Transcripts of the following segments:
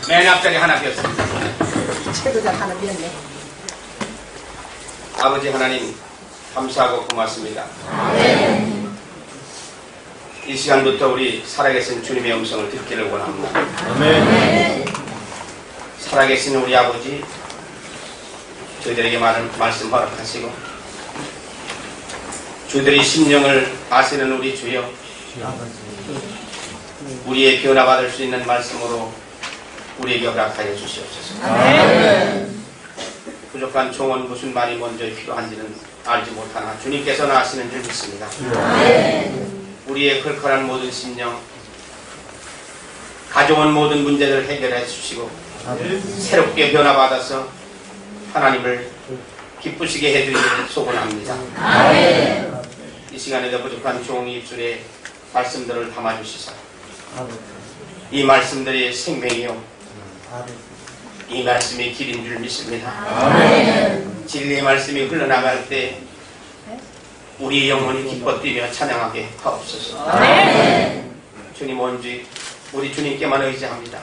맨 앞자리 하나 비었습니다. 최고자 하나 비었네. 아버지 하나님 감사하고 고맙습니다. 이 시간부터 우리 살아계신 주님의 음성을 듣기를 원합니다. 살아계신 우리 아버지, 저희들에게 많은 말씀 허락하시고 저희들의 심령을 아시는 우리 주여, 우리의 변화받을 수 있는 말씀으로 우리에게 허락하여 주시옵소서. 부족한 종은 무슨 말이 먼저 필요한지는 알지 못하나 주님께서는 아시는 줄 믿습니다. 우리의 컬컬한 모든 심령, 가져온 모든 문제를 해결해 주시고 새롭게 변화받아서 하나님을 기쁘시게 해주기를 소원합니다. 이 시간에도 부족한 종의 입술에 말씀들을 담아주시사 이 말씀들이 생명이요 이 말씀이 길인 줄 믿습니다. 진리의 말씀이 흘러나갈 때 우리의 영혼이 기뻐 뛰며 찬양하게 하옵소서. 주님 온지 우리 주님께만 의지합니다.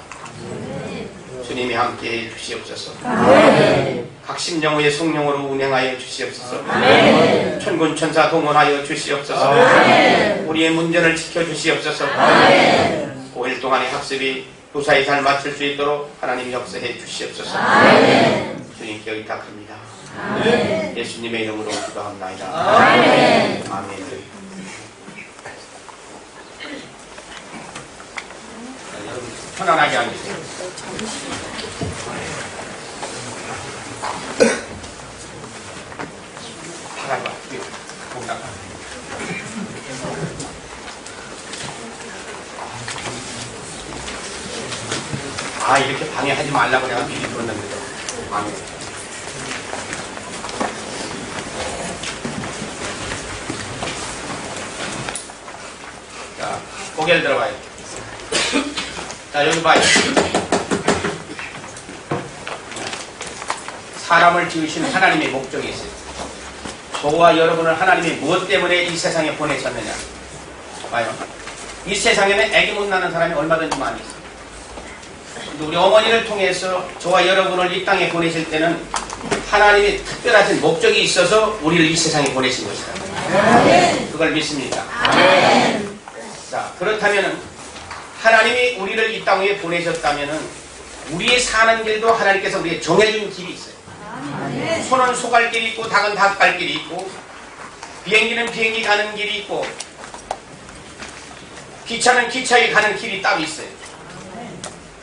주님이 함께해 주시옵소서. 각 심령의 성령으로 운행하여 주시옵소서. 천군 천사 동원하여 주시옵소서. 우리의 문제를 지켜주시옵소서. 5일 동안의 학습이 무사히 잘 마칠 수 있도록 하나님 역사해 주시옵소서. 주님께 의탁합니다. 예수님의 이름으로 기도합나이다. 아멘. 여러분 편안하게 앉으세요. 파라과 공당. 이렇게 방해하지 말라고 내가 미리 들었는데도. 아멘. 자, 고개를 들어봐요. 자, 여기 봐요. 사람을 지으신 하나님의 목적이 있어요. 저와 여러분을 하나님이 무엇 때문에 이 세상에 보내셨느냐. 봐요. 이 세상에는 애기 못 낳는 사람이 얼마든지 많이 있어요. 우리 어머니를 통해서 저와 여러분을 이 땅에 보내실 때는 하나님이 특별하신 목적이 있어서 우리를 이 세상에 보내신 것이다. 그걸 믿습니다. 자, 그렇다면 하나님이 우리를 이 땅에 보내셨다면 우리의 사는 길도 하나님께서 우리에게 정해준 길이 있어요. 소는 소 갈 길이 있고 닭은 닭 갈 길이 있고 비행기는 비행기 가는 길이 있고 기차는 기차에 가는 길이 따로 있어요.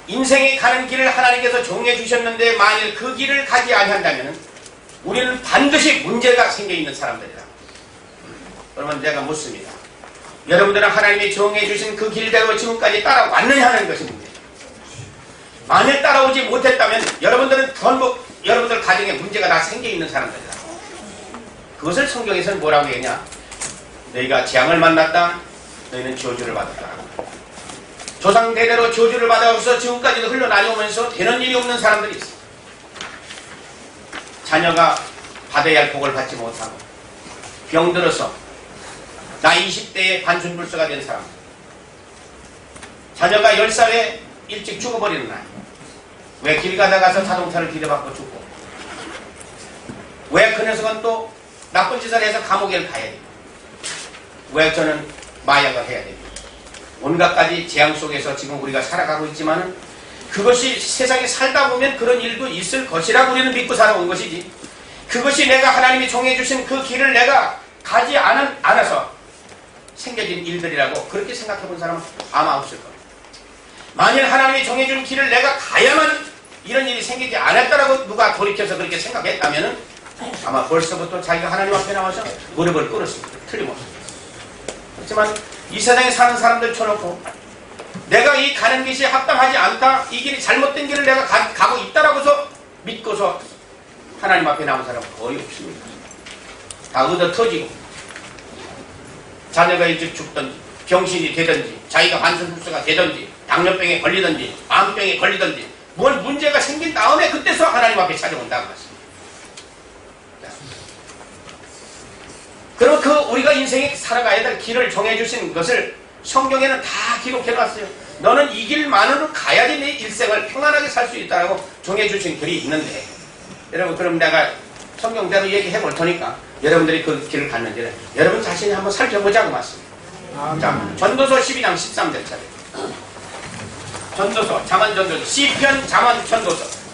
인생에 가는 길을 하나님께서 정해 주셨는데 만일 그 길을 가지 아니한다면 우리는 반드시 문제가 생겨 있는 사람들이다. 그러면 내가 묻습니다. 여러분들은 하나님이 정해 주신 그 길대로 지금까지 따라왔느냐 하는 것이 문제입니다. 만일 따라오지 못했다면 여러분들은 전부 여러분들 가정에 문제가 다 생겨 있는 사람들이다. 그것을 성경에서는 뭐라고 했냐? 너희가 재앙을 만났다. 너희는 저주를 받았다. 조상 대대로 저주를 받아서 지금까지도 흘러다녀오면서 되는 일이 없는 사람들이 있어요. 자녀가 받아야 할 복을 받지 못하고 병들어서 나이 20대에 반춘불서가 된 사람, 자녀가 10살에 일찍 죽어버리는 날, 왜 길 가다가서 자동차를 들여받고 죽고, 왜 그 녀석은 또 나쁜 짓을 해서 감옥에 가야 됩니까? 왜 저는 마약을 해야 됩니까? 온갖 가지 재앙 속에서 지금 우리가 살아가고 있지만은 그것이 세상에 살다 보면 그런 일도 있을 것이라고 우리는 믿고 살아온 것이지, 그것이 내가 하나님이 정해주신 그 길을 내가 가지 않아서 생겨진 일들이라고 그렇게 생각해 본 사람은 아마 없을 거예요. 만일 하나님이 정해준 길을 내가 가야만 이런 일이 생기지 않았다라고 누가 돌이켜서 그렇게 생각했다면 아마 벌써부터 자기가 하나님 앞에 나와서 무릎을 꿇었습니다. 틀림없습니다. 그렇지만 이 세상에 사는 사람들 쳐놓고 내가 이 가는 길이 합당하지 않다, 이 길이 잘못된 길을 내가 가고 있다라고서 믿고서 하나님 앞에 나온 사람은 거의 없습니다. 다 얻어 터지고 자녀가 일찍 죽든지 병신이 되든지 자기가 반선불소가 되든지 당뇨병에 걸리든지 암병에 걸리든지 뭘 문제가 생긴 다음에 그때서 하나님 앞에 찾아온다고 했습니다. 그럼 그 우리가 인생에 살아가야 될 길을 정해주신 것을 성경에는 다 기록해놨어요. 너는 이 길만으로 가야지 내 일생을 평안하게 살 수 있다고 정해주신 길이 있는데, 여러분, 그럼 내가 성경대로 얘기해 볼 테니까 여러분들이 그 길을 갔는지를 여러분 자신이 한번 살펴보자고 말씀입니다. 자, 전도서 12장 13절 차례. 전도서, 잠언 전도서, 시편, 잠언 전도서.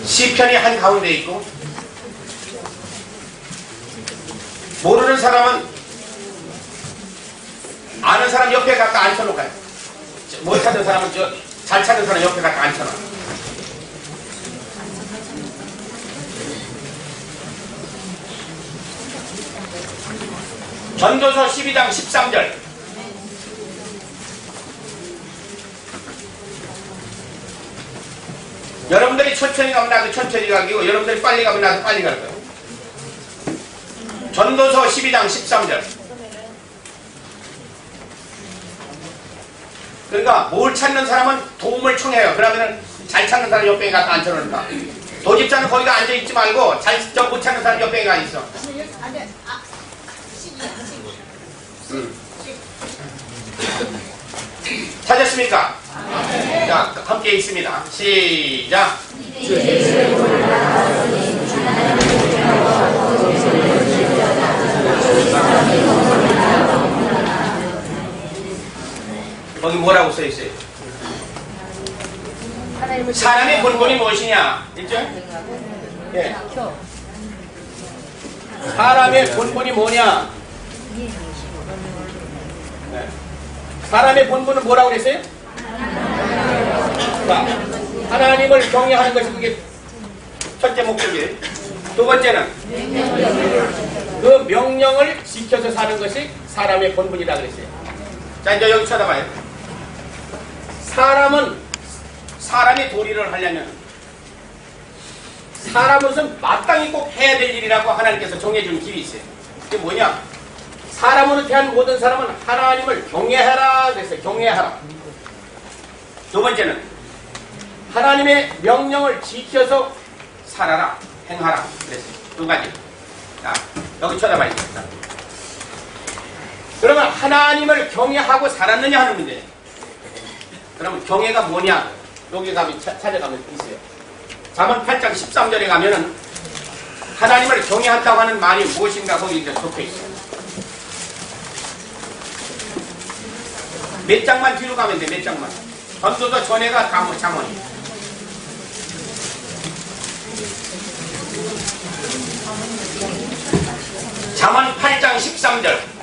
시편이 한 가운데 있고, 모르는 사람은 아는 사람 옆에 갖다 앉혀놓을까요? 못 찾은 사람은 잘 찾은 사람 옆에 갖다 앉혀놔. 전도서 12장 13절. 여러분들이 천천히 가면 나도 천천히 가기고, 여러분들이 빨리 가면 나도 빨리 갈 거예요. 전도서 12장 13절. 그러니까 뭘 찾는 사람은 도움을 청해요. 그러면은 잘 찾는 사람 옆에 가서 앉혀놓는다. 도집자는 거기가 앉아있지 말고 못 찾는 사람 옆에 가 있어. 찾았습니까? 자, 함께 있습니다. 시작. 거기 뭐라고 써있어요? 사람의 본분이 무엇이냐? 있죠? 예. 사람의 본분이 뭐냐? 네. 사람의 본분은 뭐라고 그랬어요? 자, 하나님을 경외하는 것이 그게 첫째 목적이에요. 두 번째는 그 명령을 지켜서 사는 것이 사람의 본분이라 그랬어요. 자, 이제 여기 쳐다봐요. 사람이 도리를 하려면 사람은 마땅히 꼭 해야 될 일이라고 하나님께서 정해준 길이 있어요. 그게 뭐냐? 사람으로 대한 모든 사람은 하나님을 경외하라 그랬어요. 경외하라. 두 번째는 하나님의 명령을 지켜서 살아라, 행하라 그랬어요. 두 가지. 자, 여기 쳐다봐야겠다. 그러면 하나님을 경외하고 살았느냐 하는 문제. 그러면 경외가 뭐냐? 여기 가면 찾아가면 있어요. 잠언 8장 13절에 가면은 하나님을 경외한다고 하는 말이 무엇인가 거기 이제 적혀 있어요. 몇 장만 뒤로 가면 돼, 몇 장만. 전도서 전에가 잠언이. 잠언 8장 13절.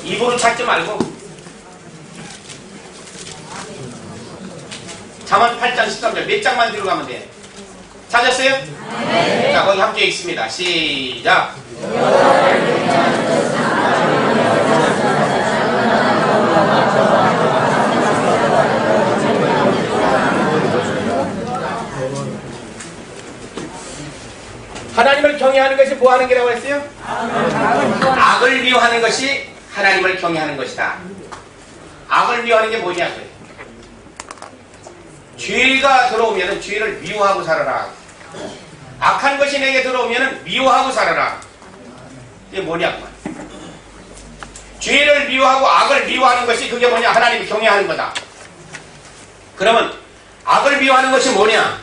입으로 찾지 말고. 잠언 8장 13절 몇 장만 뒤로 가면 돼. 찾았어요? 네. 자, 거기 함께 읽습니다. 시작. 하나님을 경외하는 것이 뭐 하는 게라고 했어요? 악을 미워하는 것이 하나님을 경외하는 것이다. 악을 미워하는 게 뭐냐고요? 죄가 들어오면 죄를 미워하고 살아라. 악한 것이 내게 들어오면 미워하고 살아라. 이게 뭐냐고. 죄를 미워하고 악을 미워하는 것이 그게 뭐냐? 하나님을 경외하는 거다. 그러면 악을 미워하는 것이 뭐냐?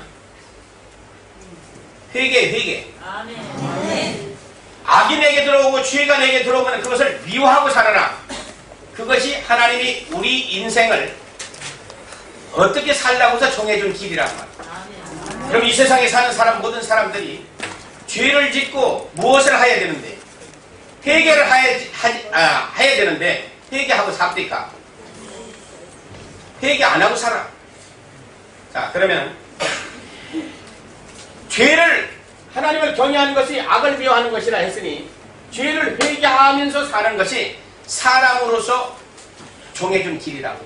회개. 악이 내게 들어오고 죄가 내게 들어오면 그것을 미워하고 살아라. 그것이 하나님이 우리 인생을 어떻게 살라고 해서 정해준 길이란 말이야. 그럼 이 세상에 사는 사람, 모든 사람들이 죄를 짓고 무엇을 해야 되는데? 회개를 해야 되는데, 회개하고 삽니까? 회개 안 하고 살아. 자, 그러면 죄를 하나님을 경외하는 것이 악을 미워하는 것이라 했으니 죄를 회개하면서 사는 것이 사람으로서 정해준 길이라고.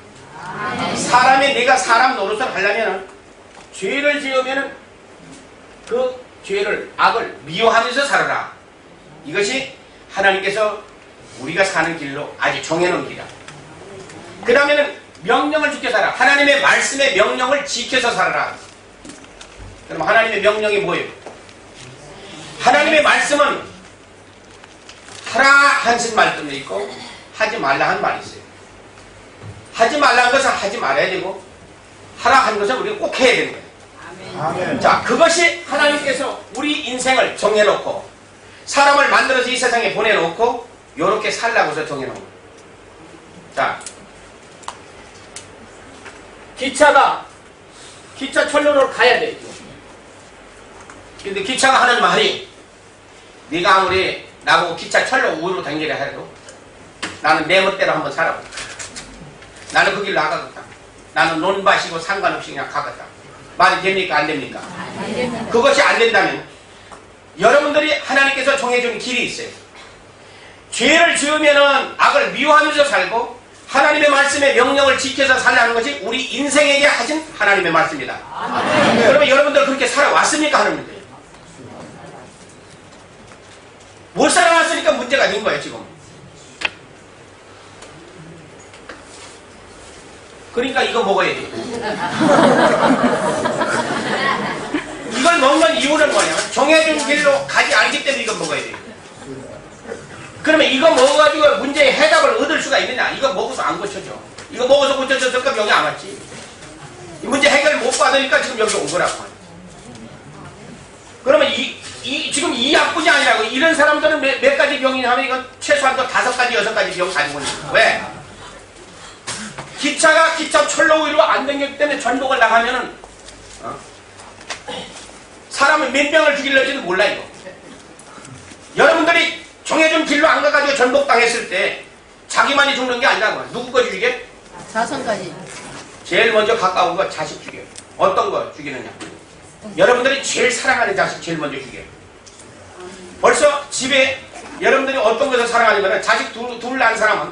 사람이 내가 사람 노릇을 하려면 죄를 지으면 그 죄를 악을 미워하면서 살아라. 이것이 하나님께서 우리가 사는 길로 아주 정해놓은 길이야. 그 다음에는 명령을 지켜 살아. 하나님의 말씀의 명령을 지켜서 살아라. 그럼 하나님의 명령이 뭐예요? 하나님의 말씀은 하라 하신 말씀도 있고 하지 말라 한 말이 있어요. 하지 말라 한 것은 하지 말아야 되고 하라 한 것은 우리가 꼭 해야 되는 거예요. 아멘. 자, 그것이 하나님께서 우리 인생을 정해놓고 사람을 만들어서 이 세상에 보내놓고 요렇게 살라고서 정해놓은 거예요. 자, 기차 철로로 가야 돼. 근데 기차가 하는 말이 네가 아무리 나보고 기차 철로 우로 다니라 해도 나는 내 멋대로 한번 살아보자. 나는 그 길로 나가겠다. 나는 논밭이고 상관없이 그냥 가겠다. 말이 됩니까? 안 됩니까? 그것이 안 된다면 여러분들이 하나님께서 정해준 길이 있어요. 죄를 지으면은 악을 미워하면서 살고 하나님의 말씀의 명령을 지켜서 살라는 것이 우리 인생에게 하신 하나님의 말씀이다. 그러면 여러분들 그렇게 살아왔습니까? 하는 문제예요. 못 살아왔으니까 문제가 된 거예요, 지금. 그러니까 이거 먹어야 돼. 이걸 먹는 이유는 뭐냐면 정해진 길로 가지 않기 때문에 이걸 먹어야 돼. 그러면 이거 먹어가지고 문제의 해답을 얻을 수가 있느냐? 이거 먹어서 안 고쳐져. 이거 먹어서 고쳐졌을까? 여기 안 왔지. 이 문제 해결을 못 받으니까 지금 여기 온 거라고. 그러면 지금 이 약뿐이 아니라고. 이런 사람들은 몇 가지 병이냐 하면 이건 최소한 5가지, 6가지 병 가지고 있는 거야. 왜? 기차 철로 위로 안 댕겼기 때문에 전복을 나가면은, 사람은 몇 명을 죽이려지도 몰라, 이거. 여러분들이 정해준 길로 안 가가지고 전복당했을 때 자기만이 죽는 게 아니라고. 누구 거 죽이게? 자손까지. 제일 먼저 가까운 거 자식 죽여. 어떤 거 죽이느냐? 여러분들이 제일 사랑하는 자식 제일 먼저 죽여. 벌써 집에 여러분들이 어떤 것을 사랑하는 거는 자식 둘 낳은 사람은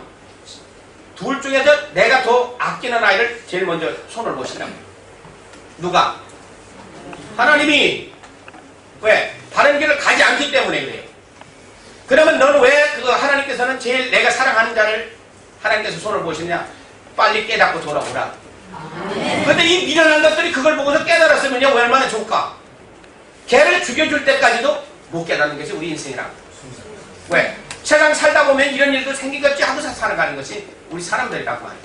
둘 중에서 내가 더 아끼는 아이를 제일 먼저 손을 보신다고. 누가? 하나님이. 왜? 다른 길을 가지 않기 때문에 그래요. 그러면 너는 왜 그거 하나님께서는 제일 내가 사랑하는 자를 하나님께서 손을 보시냐? 빨리 깨닫고 돌아오라. 근데 이 미련한 것들이 그걸 보고서 깨달았으면요 얼마나 좋을까? 걔를 죽여줄 때까지도 못 깨닫는 것이 우리 인생이라고. 왜? 세상 살다 보면 이런 일도 생기겠지 하고 살아가는 것이 우리 사람들이라고 말이야.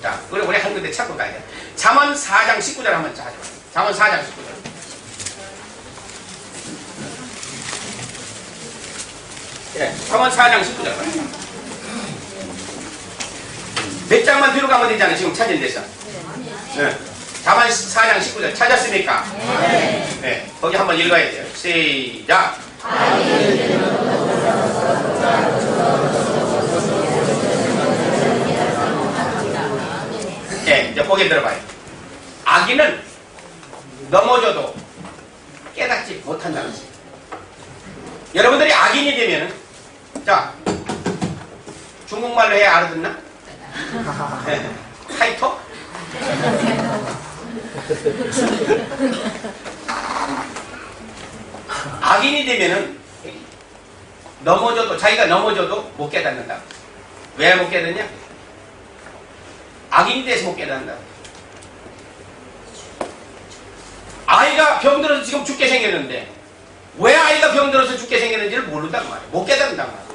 자, 우리 한 군데 찾고 가야 돼. 잠언 4장 19절 한번 하죠. 잠언 4장 19절. 예, 잠언 4장 19절. 몇 장만 뒤로 가면 되잖아요. 지금 찾은 데서. 네. 잠언 4장 19절 찾았습니까? 네. 거기 한번 읽어야 돼요. 시작. 네, 이제 보게 들어봐요. 악인은 넘어져도 깨닫지 못한다는 것입니다. 여러분들이 악인이 되면, 자, 중국말로 해야 알아듣나? 네. 타이토? 악인이 되면은 자기가 넘어져도 못 깨닫는다. 왜 못 깨닫냐? 악인이 돼서 못 깨닫는다. 아이가 병들어서 지금 죽게 생겼는데 왜 아이가 병들어서 죽게 생겼는지를 모른단 말이야. 못 깨닫는단 말이야.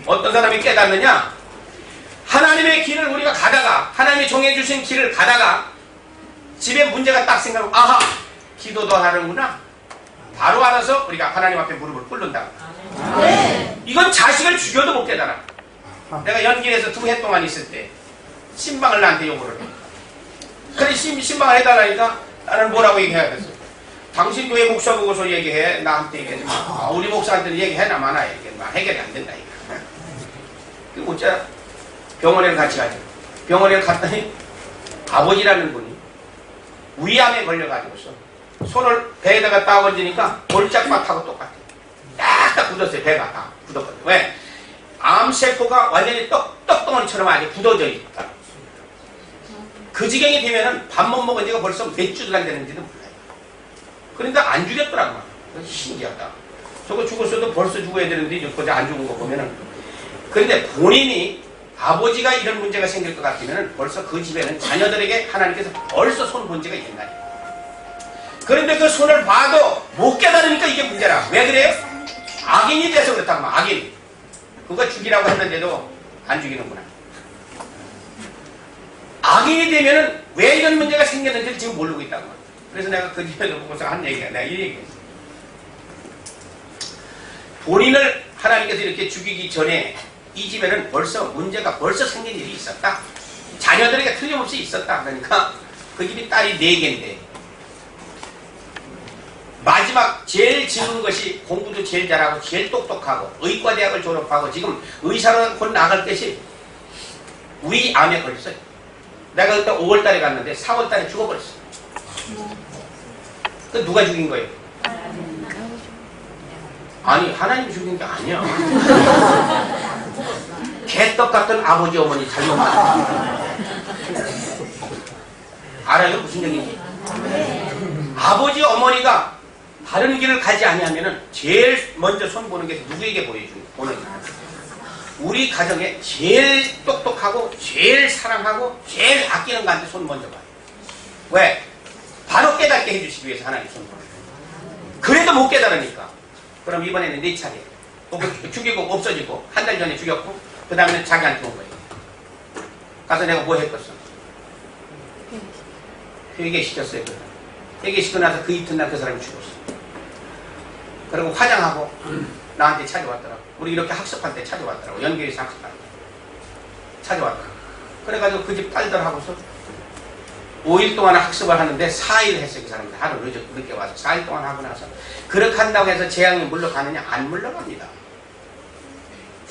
어떤 사람이 깨닫느냐? 하나님의 길을 우리가 가다가, 하나님이 정해주신 길을 가다가 집에 문제가 딱 생각하고, 아하, 기도도 하는구나. 바로 알아서 우리가 하나님 앞에 무릎을 꿇는다. 이건 자식을 죽여도 못 깨달아. 내가 연길에서 2해 동안 있을 때 신방을 나한테 요구를 해. 그래 신방을 해달라니까 나는 뭐라고 얘기해야겠어. 당신 교회 목사 보고서 얘기해. 나한테 얘기하지 마. 우리 목사한테는 얘기해나 마나. 해결이 안 된다. 그 못자 병원에 같이 가죠. 병원에 갔더니 아버지라는 분이 위암에 걸려가지고서 손을 배에다가 딱 얹으니까 골짝밭하고 똑같아. 딱 굳었어요. 배가 다 굳었거든요. 왜? 암세포가 완전히 떡덩어리처럼 아주 굳어져 있다. 그 지경이 되면은 밥 못 먹은 지가 벌써 몇 주가 되는지도 몰라요. 그러니까 안 죽였더라고. 신기하다. 저거 죽었어도 벌써 죽어야 되는데 여기까지 안 죽은 거 보면은. 그런데 본인이 아버지가 이런 문제가 생길 것 같으면 벌써 그 집에는 자녀들에게 하나님께서 벌써 손 본 지가 옛날이에요. 그런데 그 손을 봐도 못 깨달으니까 이게 문제라. 왜 그래요? 악인이 돼서 그렇다고 막 악인. 그거 죽이라고 했는데도 안 죽이는구나. 악인이 되면은 왜 이런 문제가 생겼는지를 지금 모르고 있다고. 그래서 내가 그 집에서 보고서 한 얘기야. 내가 이 얘기했어. 본인을 하나님께서 이렇게 죽이기 전에 이 집에는 벌써 문제가 벌써 생긴 일이 있었다. 자녀들에게 틀림없이 있었다. 그러니까 그 집이 딸이 4개인데 마지막 제일 지은 것이 공부도 제일 잘하고 제일 똑똑하고 의과대학을 졸업하고 지금 의사로 곧 나갈 것이 위암에 걸렸어요. 내가 그때 5월달에 갔는데 4월달에 죽어버렸어. 그 누가 죽인 거예요? 아니 하나님이 죽인 게 아니야. 개떡 같은 아버지 어머니 잘못 알아요? 무슨 얘기인지? 아버지 어머니가 다른 길을 가지 아니하면은 제일 먼저 손 보는 게 누구에게 보는 거야? 우리 가정에 제일 똑똑하고 제일 사랑하고 제일 아끼는 가한테 손 먼저 봐요. 왜? 바로 깨닫게 해주시기 위해서 하나님 손 보는 거예요. 그래도 못 깨달으니까. 그럼 이번에는 4차례. 죽이고 없어지고 한 달 전에 죽였고 그 다음에 자기한테 온 거예요. 가서 내가 뭐 했겠어? 회개시켰어요. 회개시키고 나서 그 이튿날 그 사람이 죽었어. 그리고 화장하고 나한테 찾아왔더라고. 우리 이렇게 학습할 때 찾아왔더라고. 연결해서 학습할 때 찾아왔더라고. 그래가지고 그 집 딸들하고서 5일 동안 학습을 하는데 4일 했어요. 그 사람들 하루 늦게 와서 4일 동안 하고 나서 그렇게 한다고 해서 재앙이 물러가느냐? 안 물러갑니다.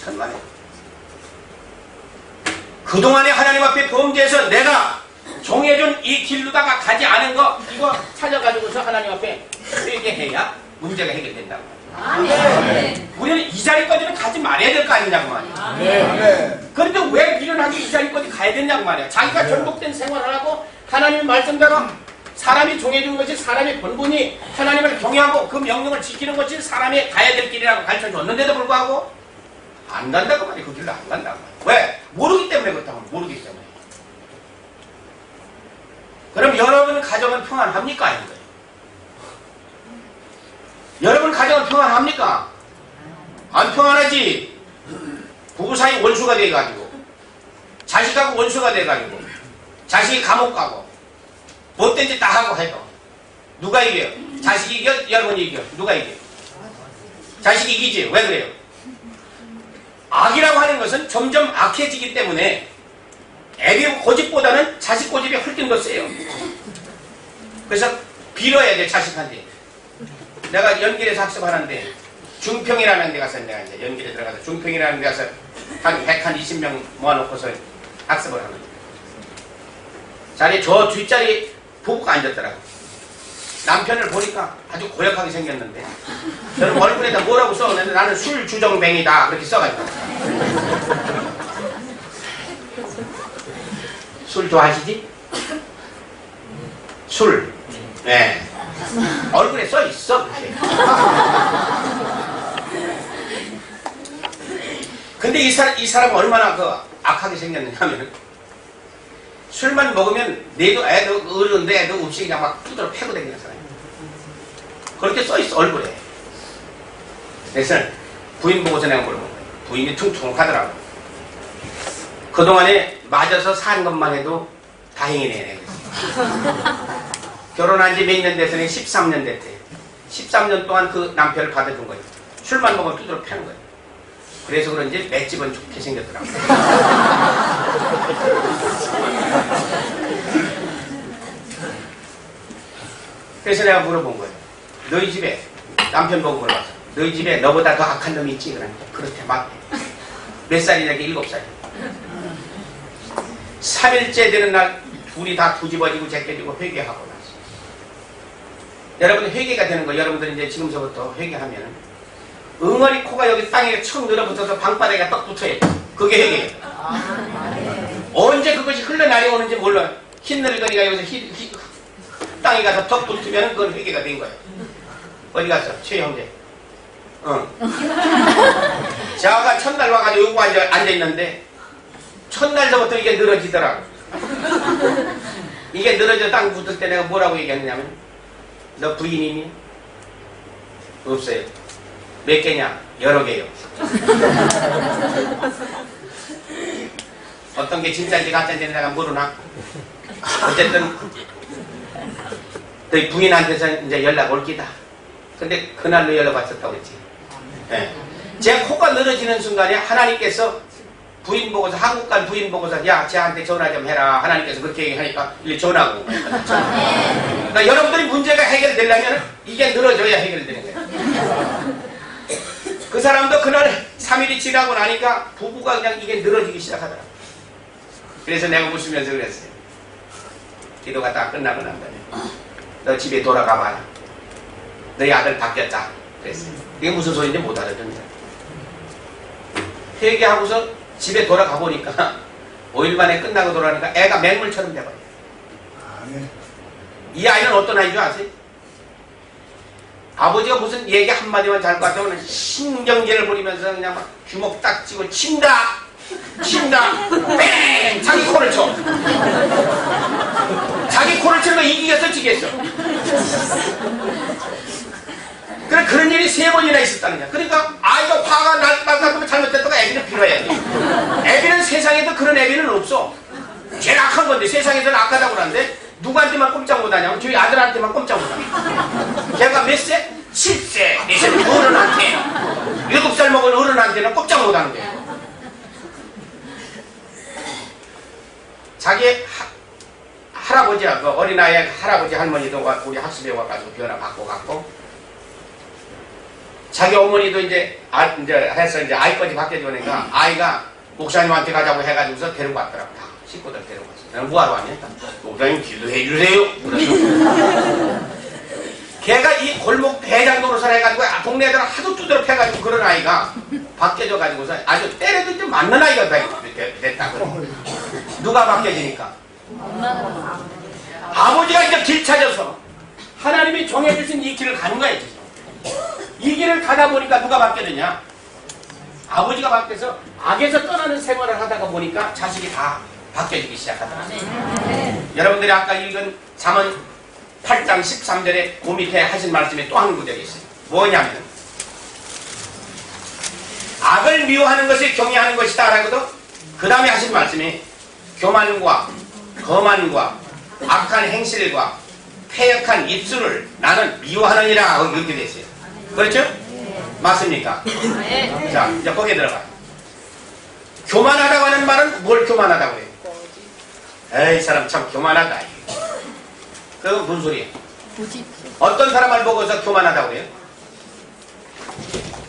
천만에. 그동안에 하나님 앞에 범죄해서 내가 정해준 이 길로다가 가지 않은 거 이거 찾아가지고서 하나님 앞에 회개해야 문제가 해결된다고. 우리는 이 자리까지는 가지 말아야 될 거 아니냐고 말이야. 그런데 왜 미련하게 이 자리까지 가야 되냐고 말이야. 자기가 전복된 생활을 하고 하나님의 말씀대로 사람이 정해준 것이 사람의 본분이 하나님을 경외하고 그 명령을 지키는 것이 사람이 가야 될 길이라고 가르쳐줬는데도 불구하고 안 간다고 말이야. 그 길로 안 간다고 말이야. 왜? 모르기 때문에 그렇다고. 모르기 때문에. 그럼 여러분 가정은 평안합니까? 아닌가요? 여러분 가정은 평안합니까? 안 평안하지. 부부 사이 원수가 돼가지고 자식하고 원수가 돼가지고 자식이 감옥 가고 못된 짓 다 하고 해도 누가 이겨요? 자식이 이겨? 여러분이 이겨? 누가 이겨? 자식이 이기지. 왜 그래요? 악이라고 하는 것은 점점 악해지기 때문에 애비 고집보다는 자식 고집이 훨씬 더 세요. 그래서 빌어야 돼. 자식한테. 내가 연길에서 학습하는데 중평이라는 데 가서 내가 이제 연길에 들어가서 중평이라는 데 가서 한 120명 모아놓고서 학습을 하는 거예요. 자리에 저 뒷자리 부부가 앉았더라고. 남편을 보니까 아주 고약하게 생겼는데 저는 얼굴에다 뭐라고 써놨는데 나는 술 주정뱅이다 그렇게 써가지고. 술 좋아하시지? 술. 네. 얼굴에 써 있어. 근데 이 사람은 얼마나 그 악하게 생겼느냐 하면은 술만 먹으면 내도 애도 어른데 애도 없이 그냥 막 두드러 패고 다니는 사람이야. 그렇게 써 있어 얼굴에. 그래서 부인 보고서 내가 물어본 거야. 부인이 퉁퉁하더라고. 그동안에 맞아서 산 것만 해도 다행이네. 결혼한 지 몇 년 됐으니 13년 됐대. 13년 동안 그 남편을 받아준 거예요. 술만 먹으면 두드러 패는 거예요. 그래서 그런지 맷집은 좋게 생겼더라고. 그래서 내가 물어본 거예요. 너희 집에 남편 보고 물어봤어. 너희 집에 너보다 더 악한 놈이 있지? 그러니까 그렇대 맞대. 몇 살이냐? 7살. 3일째 되는 날 둘이 다 뒤집어지고 제껴지고 회개하고 났어. 여러분 회개가 되는 거 여러분들 이제 지금서부터 회개하면 응어리 코가 여기 땅에 척 늘어붙어서 방바닥에 딱 붙어야 돼. 그게 회개예요. 언제 그것이 흘러나리 오는지 몰라. 흰 늙은이가 여기서 땅에 가서 턱 붙으면 그건 회개가 된 거예요. 어디 갔어? 최 형제. 제가 첫날 와가지고 여기 앉아있는데 첫날서부터 이게 늘어지더라고. 이게 늘어져 땅 붙을 때 내가 뭐라고 얘기했냐면, 너 부인 있니? 없어요. 몇 개냐? 여러 개요. 어떤 게 진짜인지 가짜인지 내가 모르나? 어쨌든 너희 부인한테서 이제 연락 올 기다. 근데 그날로 연락 왔었다고 했지. 네. 제 코가 늘어지는 순간에 하나님께서 부인 보고서, 한국 간 부인 보고서, 야, 쟤한테 전화 좀 해라. 하나님께서 그렇게 얘기하니까 이제 전화고. 그러니까 여러분들이 문제가 해결되려면 이게 늘어져야 해결되는 거예요. 그 사람도 그날 3일이 지나고 나니까 부부가 그냥 이게 늘어지기 시작하더라. 그래서 내가 웃으면서 그랬어요. 기도가 다 끝나고 난 다음에 너 집에 돌아가 봐라. 너희 아들 바뀌었다. 그랬어요. 이게 무슨 소리인지 못 알아듣는다. 회개하고서 집에 돌아가 보니까 5일 만에 끝나고 돌아가니까 애가 맹물처럼 돼버려요. 이 아이는 어떤 아이인 줄 아세요? 아버지가 무슨 얘기 한마디만 잘 것 같으면 신경질을 부리면서 그냥 막 주먹 딱 쥐고 친다! 친다! 뺑! 자기 코를 쳐. 자기 코를 치는 거 이기겠어, 지겠어? 그래, 그런 일이 3번이나 있었다는 거야. 그러니까 아이가 화가 날까면 잘못됐다가 애비는 빌어야 돼. 애비는 세상에도 그런 애비는 없어. 제일 악한 건데, 세상에서는 악하다고 그러는데 누구한테만 꼼짝 못하냐면 저희 아들한테만 꼼짝 못하냐. 걔가 몇 세? 7세. 내 어른한테 7살 먹은 어른한테는 꼼짝 못하는 거예요. 자기 할아버지야, 그 어린아이의 할아버지 할머니도 우리 학습에 와가지고 변화 받고 갔고, 자기 어머니도 이제 해서 이제 아이까지 바뀌어지고 그러니까 아이가 목사님한테 가자고 해가지고서 데리고 왔더라고. 다 식구들 데리고 왔어. 내가 뭐하러 왔냐? 목사님 기도해 주세요. 걔가 이 골목 대장 노릇을 해가지고 동네 애들 하도 두드려 패가지고 그런 아이가 바뀌어져 가지고서 아주 때려도 좀 맞는 아이가 됐다고. 누가 바뀌어지니까? 아버지가 이제 길 찾아서 하나님이 정해주신 이 길을 가는 거야. 이 길을 가다 보니까 누가 바뀌었느냐? 아버지가 바뀌어서 악에서 떠나는 생활을 하다가 보니까 자식이 다 바뀌어지기 시작하더라. 여러분들이 아까 읽은 잠언 8장 13절에 그 밑에 하신 말씀에 또 한 구절이 있어요. 뭐냐면 악을 미워하는 것이 경외하는 것이다 라고도 그 다음에 하신 말씀이 교만과 거만과 악한 행실과 패역한 입술을 나는 미워하느니라 하고 이렇게 됐어요. 그렇죠? 맞습니까? 자, 이제 거기에 들어가요. 교만하다고 하는 말은 뭘 교만하다고 해요? 에이, 사람 참 교만하다. 그건 무슨 소리예요? 어떤 사람을 보고서 교만하다고 해요?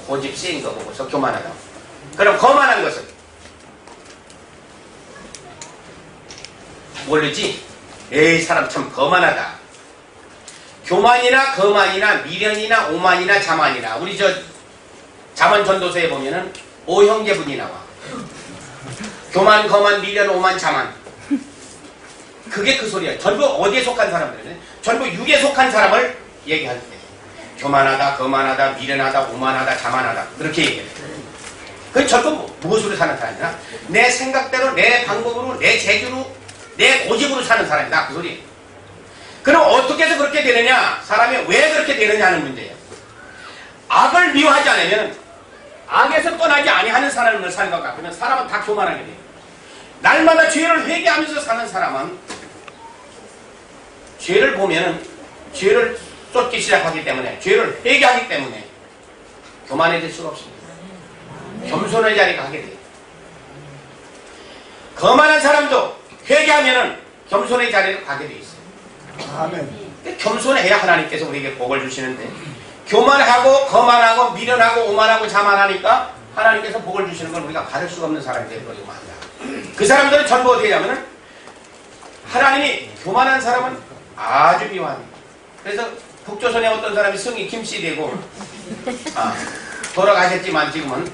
고집 세인 거 보고서 교만하다고. 그럼 거만한 것은? 모르지? 에이, 사람 참 거만하다. 교만이나 거만이나 미련이나 오만이나 자만이나 우리 저 잠언 전도서에 보면은 5형제분이 나와. 교만, 거만, 미련, 오만, 자만. 그게 그 소리야. 전부 어디에 속한 사람들이네? 전부 육에 속한 사람을 얘기할 때 교만하다, 거만하다, 미련하다, 오만하다, 자만하다 그렇게 얘기해. 그게 전부 무엇으로 사는 사람이냐? 내 생각대로, 내 방법으로, 내 재주로, 내 고집으로 사는 사람이다 그 소리예요. 그럼 어떻게 해서 그렇게 되느냐? 사람이 왜 그렇게 되느냐 하는 문제예요. 악을 미워하지 않으면 악에서 떠나지 아니하는 삶을 사는 것 같으면 사람은 다 교만하게 돼요. 날마다 죄를 회개하면서 사는 사람은 죄를 보면은 죄를 쫓기 시작하기 때문에 죄를 회개하기 때문에 교만해질 수가 없습니다. 겸손의 자리가 하게 돼요. 거만한 사람도 회개하면은 겸손의 자리를 가게 돼 있어요. 아멘. 겸손해야 하나님께서 우리에게 복을 주시는데 교만하고 거만하고 미련하고 오만하고 자만하니까 하나님께서 복을 주시는 걸 우리가 받을 수가 없는 사람이 되어버리고 합니다. 그 사람들은 전부 어떻게 하냐면은 하나님이 교만한 사람은 아주 미워합니다. 그래서 북조선에 어떤 사람이 성이 김씨 되고 돌아가셨지만 지금은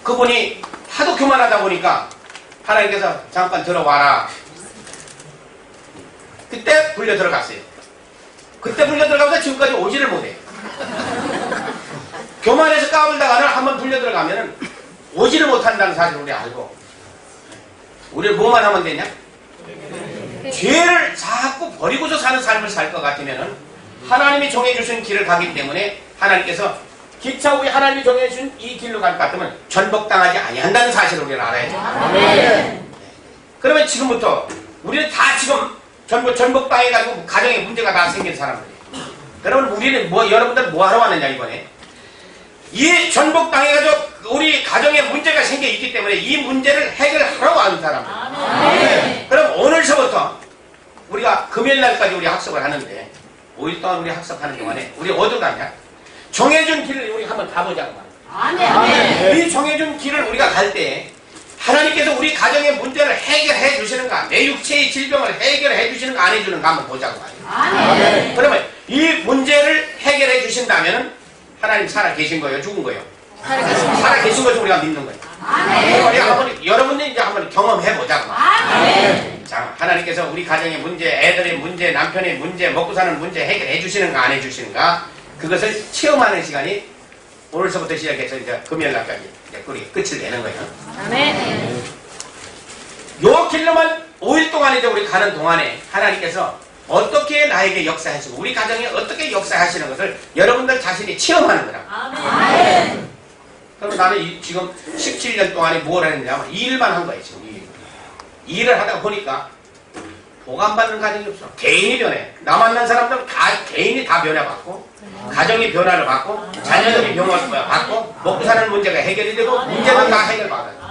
그분이 하도 교만하다 보니까 하나님께서 잠깐 들어와라. 그때 불려 들어갔어요. 그때 불려 들어가면서 지금까지 오지를 못해요. 교만해서 까불다가는 한번 불려 들어가면은 오지를 못한다는 사실을 우리 알고 우리는 뭐만 하면 되냐? 죄를 자꾸 버리고서 사는 삶을 살 것 같으면은 하나님이 정해주신 길을 가기 때문에 하나님께서 기차 후에 하나님이 정해주신 이 길로 갈 것 같으면 전복당하지 아니한다는 사실을 우리는 알아야죠. 그러면 지금부터 우리는 다 지금 전복당해가지고 가정에 문제가 다 생긴 사람들이에요. 그러면 우리는 여러분들 뭐 하러 왔느냐 이번에? 이 전복당해가지고 우리 가정에 문제가 생겨 있기 때문에 이 문제를 해결하러 왔는 사람들. 그럼 오늘서부터 우리가 금요일날까지 우리 학습을 하는데 5일 동안 우리 학습하는 동안에 우리 어디로 가냐? 정해준 길을 우리 한번 가보자고 말이야. 이 정해준 길을 우리가 갈 때 하나님께서 우리 가정의 문제를 해결해 주시는가, 내 육체의 질병을 해결해 주시는가 안 해주는가 한번 보자고 말이야. 그러면 이 문제를 해결해 주신다면 하나님 살아 계신 거예요, 죽은 거예요? 살아 계신 것을 우리가 믿는 거예요. 여러분들이 이제 한번 경험해 보자고. 자, 하나님께서 우리 가정의 문제, 애들의 문제, 남편의 문제, 먹고 사는 문제 해결해 주시는가 안 해주시는가 그것을 체험하는 시간이 오늘서부터 시작해서 이제 금요일날까지 우리 끝을 내는 거예요. 요 길로만 5일 동안 이제 우리 가는 동안에 하나님께서 어떻게 나에게 역사하시고 우리 가정에 어떻게 역사하시는 것을 여러분들 자신이 체험하는 거라. 그럼 나는 지금 17년 동안에 뭘 했느냐면 이 일만 한 거예요. 지금 이 일을 하다가 보니까 보관받는 가정이 없어. 개인이 변해. 나 만난 사람들은 다 개인이 다 변해받고 가정이 변화를 받고 자녀들이 변화를 받고 먹고 사는 문제가 해결이 되고 문제는 다 해결받아요.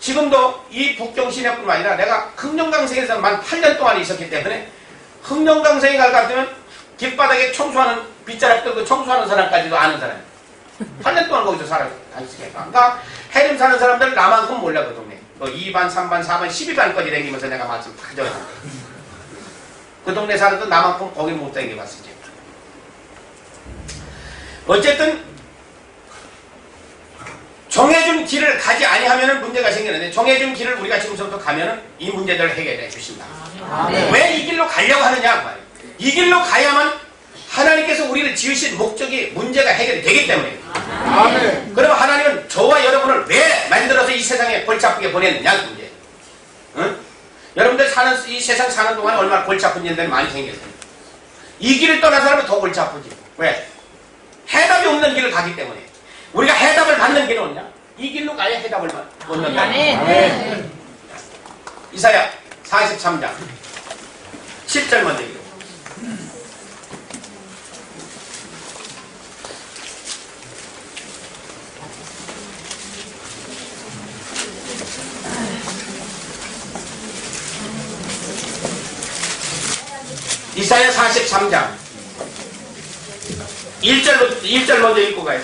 지금도 이 북경 시내뿐만 아니라 내가 흥령강성에서 만 8년 동안 있었기 때문에 흥령강성에 갈 것 같으면 길바닥에 청소하는 빗자락 들고 청소하는 사람까지도 아는 사람이에요. 8년 동안 거기서 다녔으니까. 그러니까 해림 사는 사람들 나만큼 몰라 그 동네. 뭐 2반, 3반, 4반, 12반까지 다니면서 내가 말씀 다 적었는데 그 동네 사람도 나만큼 거기 못 다니봤으니까. 어쨌든 정해준 길을 가지 아니하면 문제가 생기는데 정해준 길을 우리가 지금부터 가면은 이 문제들을 해결해 주신다. 왜 이 길로 가려고 하느냐 그 말이에요. 이 길로 가야만 하나님께서 우리를 지으신 목적이 문제가 해결이 되기 때문에. 그럼 하나님은 저와 여러분을 왜 만들어서 이 세상에 골치 아프게 보냈느냐 그 문제. 응? 여러분들 이 세상 사는 동안 얼마나 골치 아픈 일들이 많이 생겼어요. 이 길을 떠난 사람은 더 골치 아프지. 왜? 해답이 없는 길을 가기 때문에. 우리가 해답을 받는 길은 없냐? 이 길로 가야 해답을 얻는다. 이사야 43장 10절 먼저 읽어. 이사야 43장 1절 먼저 읽고 가요.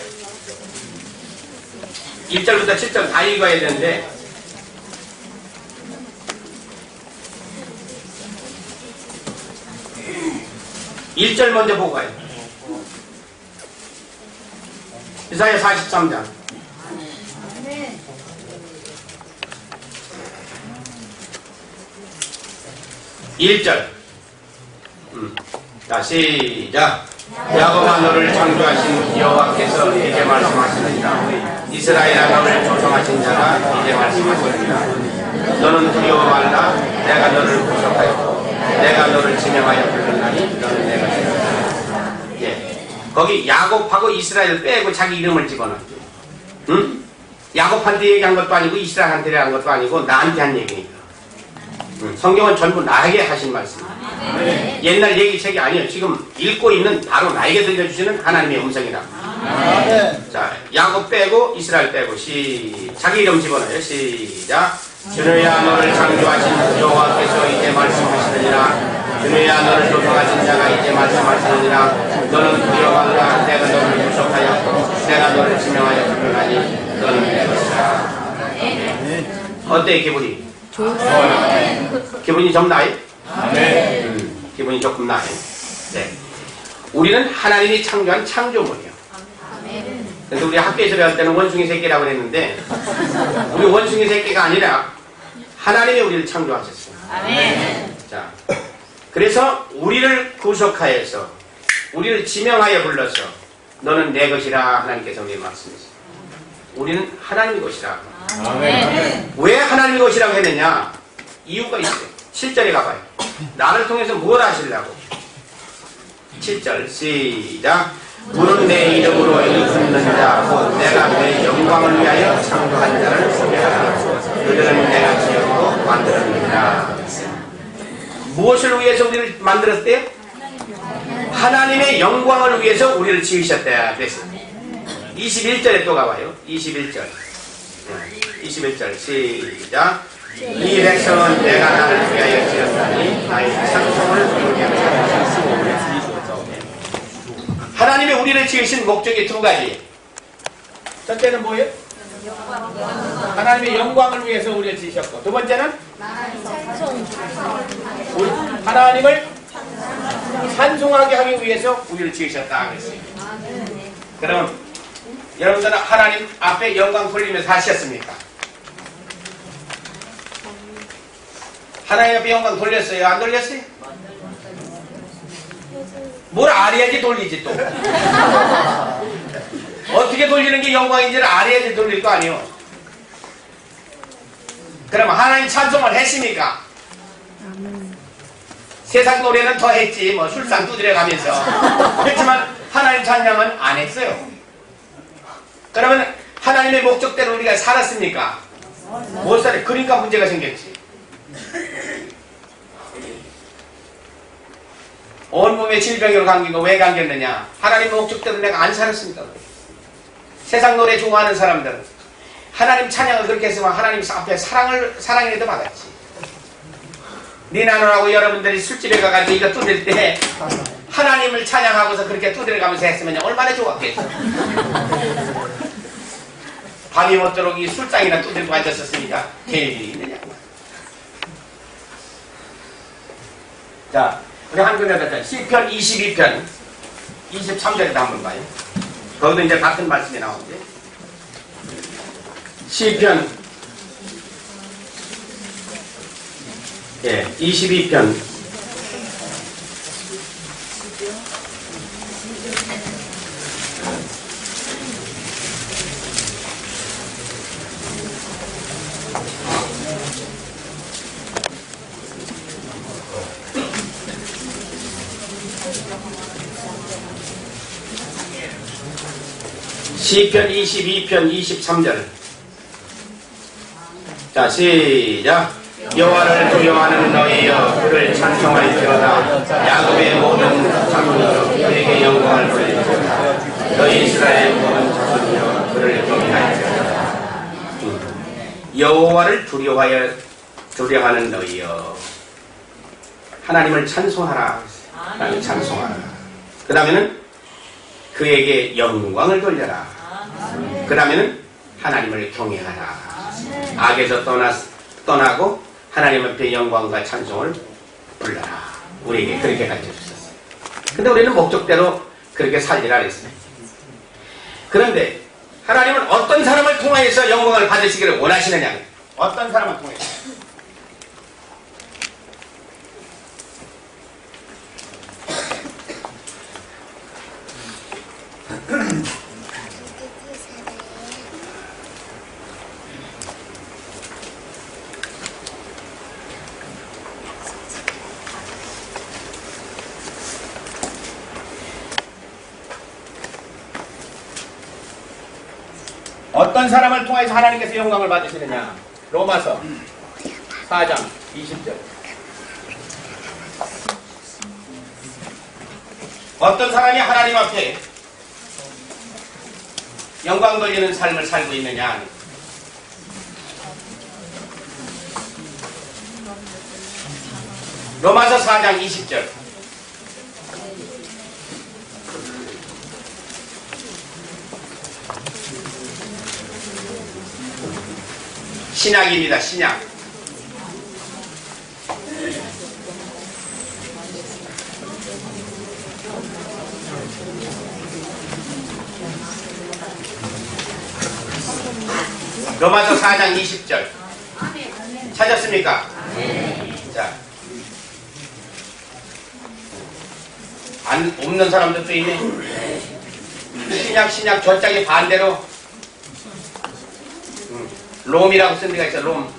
1절부터 7절 다 읽어야 되는데 1절 먼저 보고 가요. 이사야 43장 1절 자 시작. 야곱아 너를 창조하신 여호와께서 이제 말씀하시느니라. 이스라엘아 너를 조성하신 자가 이제 말씀하시느니라. 너는 두려워 말라. 내가 너를 구속하였고 내가 너를 지명하여 부르나니 너는 내 것이라. 예. 거기 야곱하고 이스라엘 빼고 자기 이름을 집어넣었죠. 응? 야곱한테 얘기한 것도 아니고 이스라엘한테 얘기한 것도 아니고 나한테 한 얘기니까. 성경은 전부 나에게 하신 말씀입니다. 옛날 얘기책이 아니에요. 지금 읽고 있는 바로 나에게 들려주시는 하나님의 음성이다. 자, 야곱 빼고 이스라엘 빼고 자기 이름 집어넣어요. 시작. 주느야 너를 창조하신 여호와께서 이제 말씀하시느니라. 주느야 너를 조성하신 자가 이제 말씀하시느니라. 너는 두려워하라. 내가 너를 구속하였고 내가 너를 지명하여 부르나니 너는 내 것이라. 어때 기분이? 기분이 좀 나요? 기분이 조금 나요. 네. 우리는 하나님이 창조한 창조물이에요. 그래서 우리 학교에서 배울 때는 원숭이 새끼라고 그랬는데 우리 원숭이 새끼가 아니라 하나님이 우리를 창조하셨어요. 자, 그래서 우리를 구속하여서 우리를 지명하여 불러서 너는 내 것이라 하나님께서 우리의 말씀이세요. 우리는 하나님의 것이라. 왜 하나님의 것이라고 했느냐? 이유가 있어요. 7절에 가봐요. 나를 통해서 뭘 하시려고? 7절 시작. 무는 내 이름으로 일컫는 자, 곧 내가 내 영광을 위하여 창조한 자를 소개하라. 그들은 내가 지었고 만들었느니라. 무엇을 위해서 우리를 만들었대요? 하나님의 영광을 위해서 우리를 지으셨다 그랬어요. 21절에 또 가봐요. 21절 시작. 이 백성은 내가 나를 위하여 지었다니 나의 찬송을 경외하라. 하나님이 우리를 지으신 목적이 두 가지. 첫째는 뭐예요? 하나님의 영광을 위해서 우리를 지으셨고, 두 번째는 하나님을 찬송하게 하기 위해서 우리를 지으셨다 그랬어요. 그럼 여러분들은 하나님 앞에 영광 돌리면서 하셨습니까? 하나님 앞에 영광 돌렸어요? 안 돌렸어요? 뭘 알아야지 돌리지 또. 어떻게 돌리는 게 영광인지를 알아야지 돌릴 거 아니에요. 그럼 하나님 찬송을 했습니까? 세상 노래는 더 했지, 뭐 술상 두드려 가면서. 그렇지만 하나님 찬양은 안 했어요. 그러면 하나님의 목적대로 우리가 살았습니까? 못 살아요. 그러니까 문제가 생겼지. 온몸에 질병을 감기고 왜 감겼느냐? 하나님의 목적대로 내가 안 살았습니다. 세상 노래 좋아하는 사람들은 하나님 찬양을 그렇게 했으면 하나님 앞에 사랑이라도 받았지. 니나노라고 여러분들이 술집에 가가지고 이거 두들 때 하나님을 찬양하고서 그렇게 두드려가면서 했으면 얼마나 좋았겠어. 밤이 못도록 이 술장이나 두들고 앉았었으니까 될 일이 있느냐. 자, 우리 한국에 시편 22편 23절에도 한번 봐요. 거기도 이제 같은 말씀이 나오는데, 시편 22편 22편 23절. 자, 시작. 여호와를 두려워하는 너희여 그를 찬송할지어다. 야곱의 모든 자손이여 그에게 영광을 돌릴지어다. 너희 이스라엘 모든 자손이여 그를 경외할지어다. 여호와를 두려워하는 너희여 하나님을 찬송하라. 하나님을 찬송하라. 그 다음에는 그에게 영광을 돌려라. 그 다음에는 하나님을 경외하라. 악에서 떠나고 하나님 앞에 영광과 찬송을 불러라. 우리에게 그렇게 가르쳐주셨어요. 근데 우리는 목적대로 그렇게 살리라 그랬어요. 그런데 하나님은 어떤 사람을 통해서 영광을 받으시기를 원하시느냐. 어떤 사람을 통해서. 어떤 사람을 통해서 하나님께서 영광을 받으시느냐. 로마서 4장 20절. 어떤 사람이 하나님 앞에 영광 돌리는 삶을 살고 있느냐. 로마서 4장 20절. 신약입니다. 신약. 로마서 4장 20절. 찾았습니까? 자, 없는 사람도 또 있네. 신약 저짝이 반대로 롬이라고 쓴 데가 있어. 롬.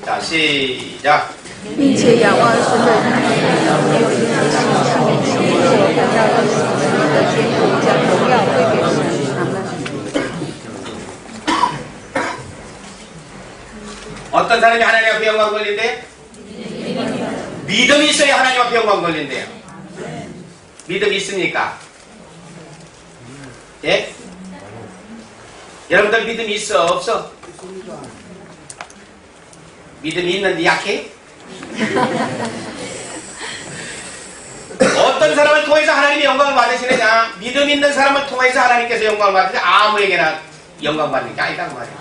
자, 시작. 并且仰望神的旨意，没有因为信仰的心或反倒因死的结果，将荣耀归给神。阿门。 어떤 사람이 하나님 앞에 영광 걸린대요? 믿음이 있어야 하나님 앞에 영광 걸린대요. 믿음이 있습니까? 예? 여러분들 믿음이 있어? 없어? 믿음이 있는데 약해? 어떤 사람을 통해서 하나님이 영광을 받으시느냐? 믿음 있는 사람을 통해서 하나님께서 영광을 받으시 아무에게나 영광 받는 게 아니다 그 말이야.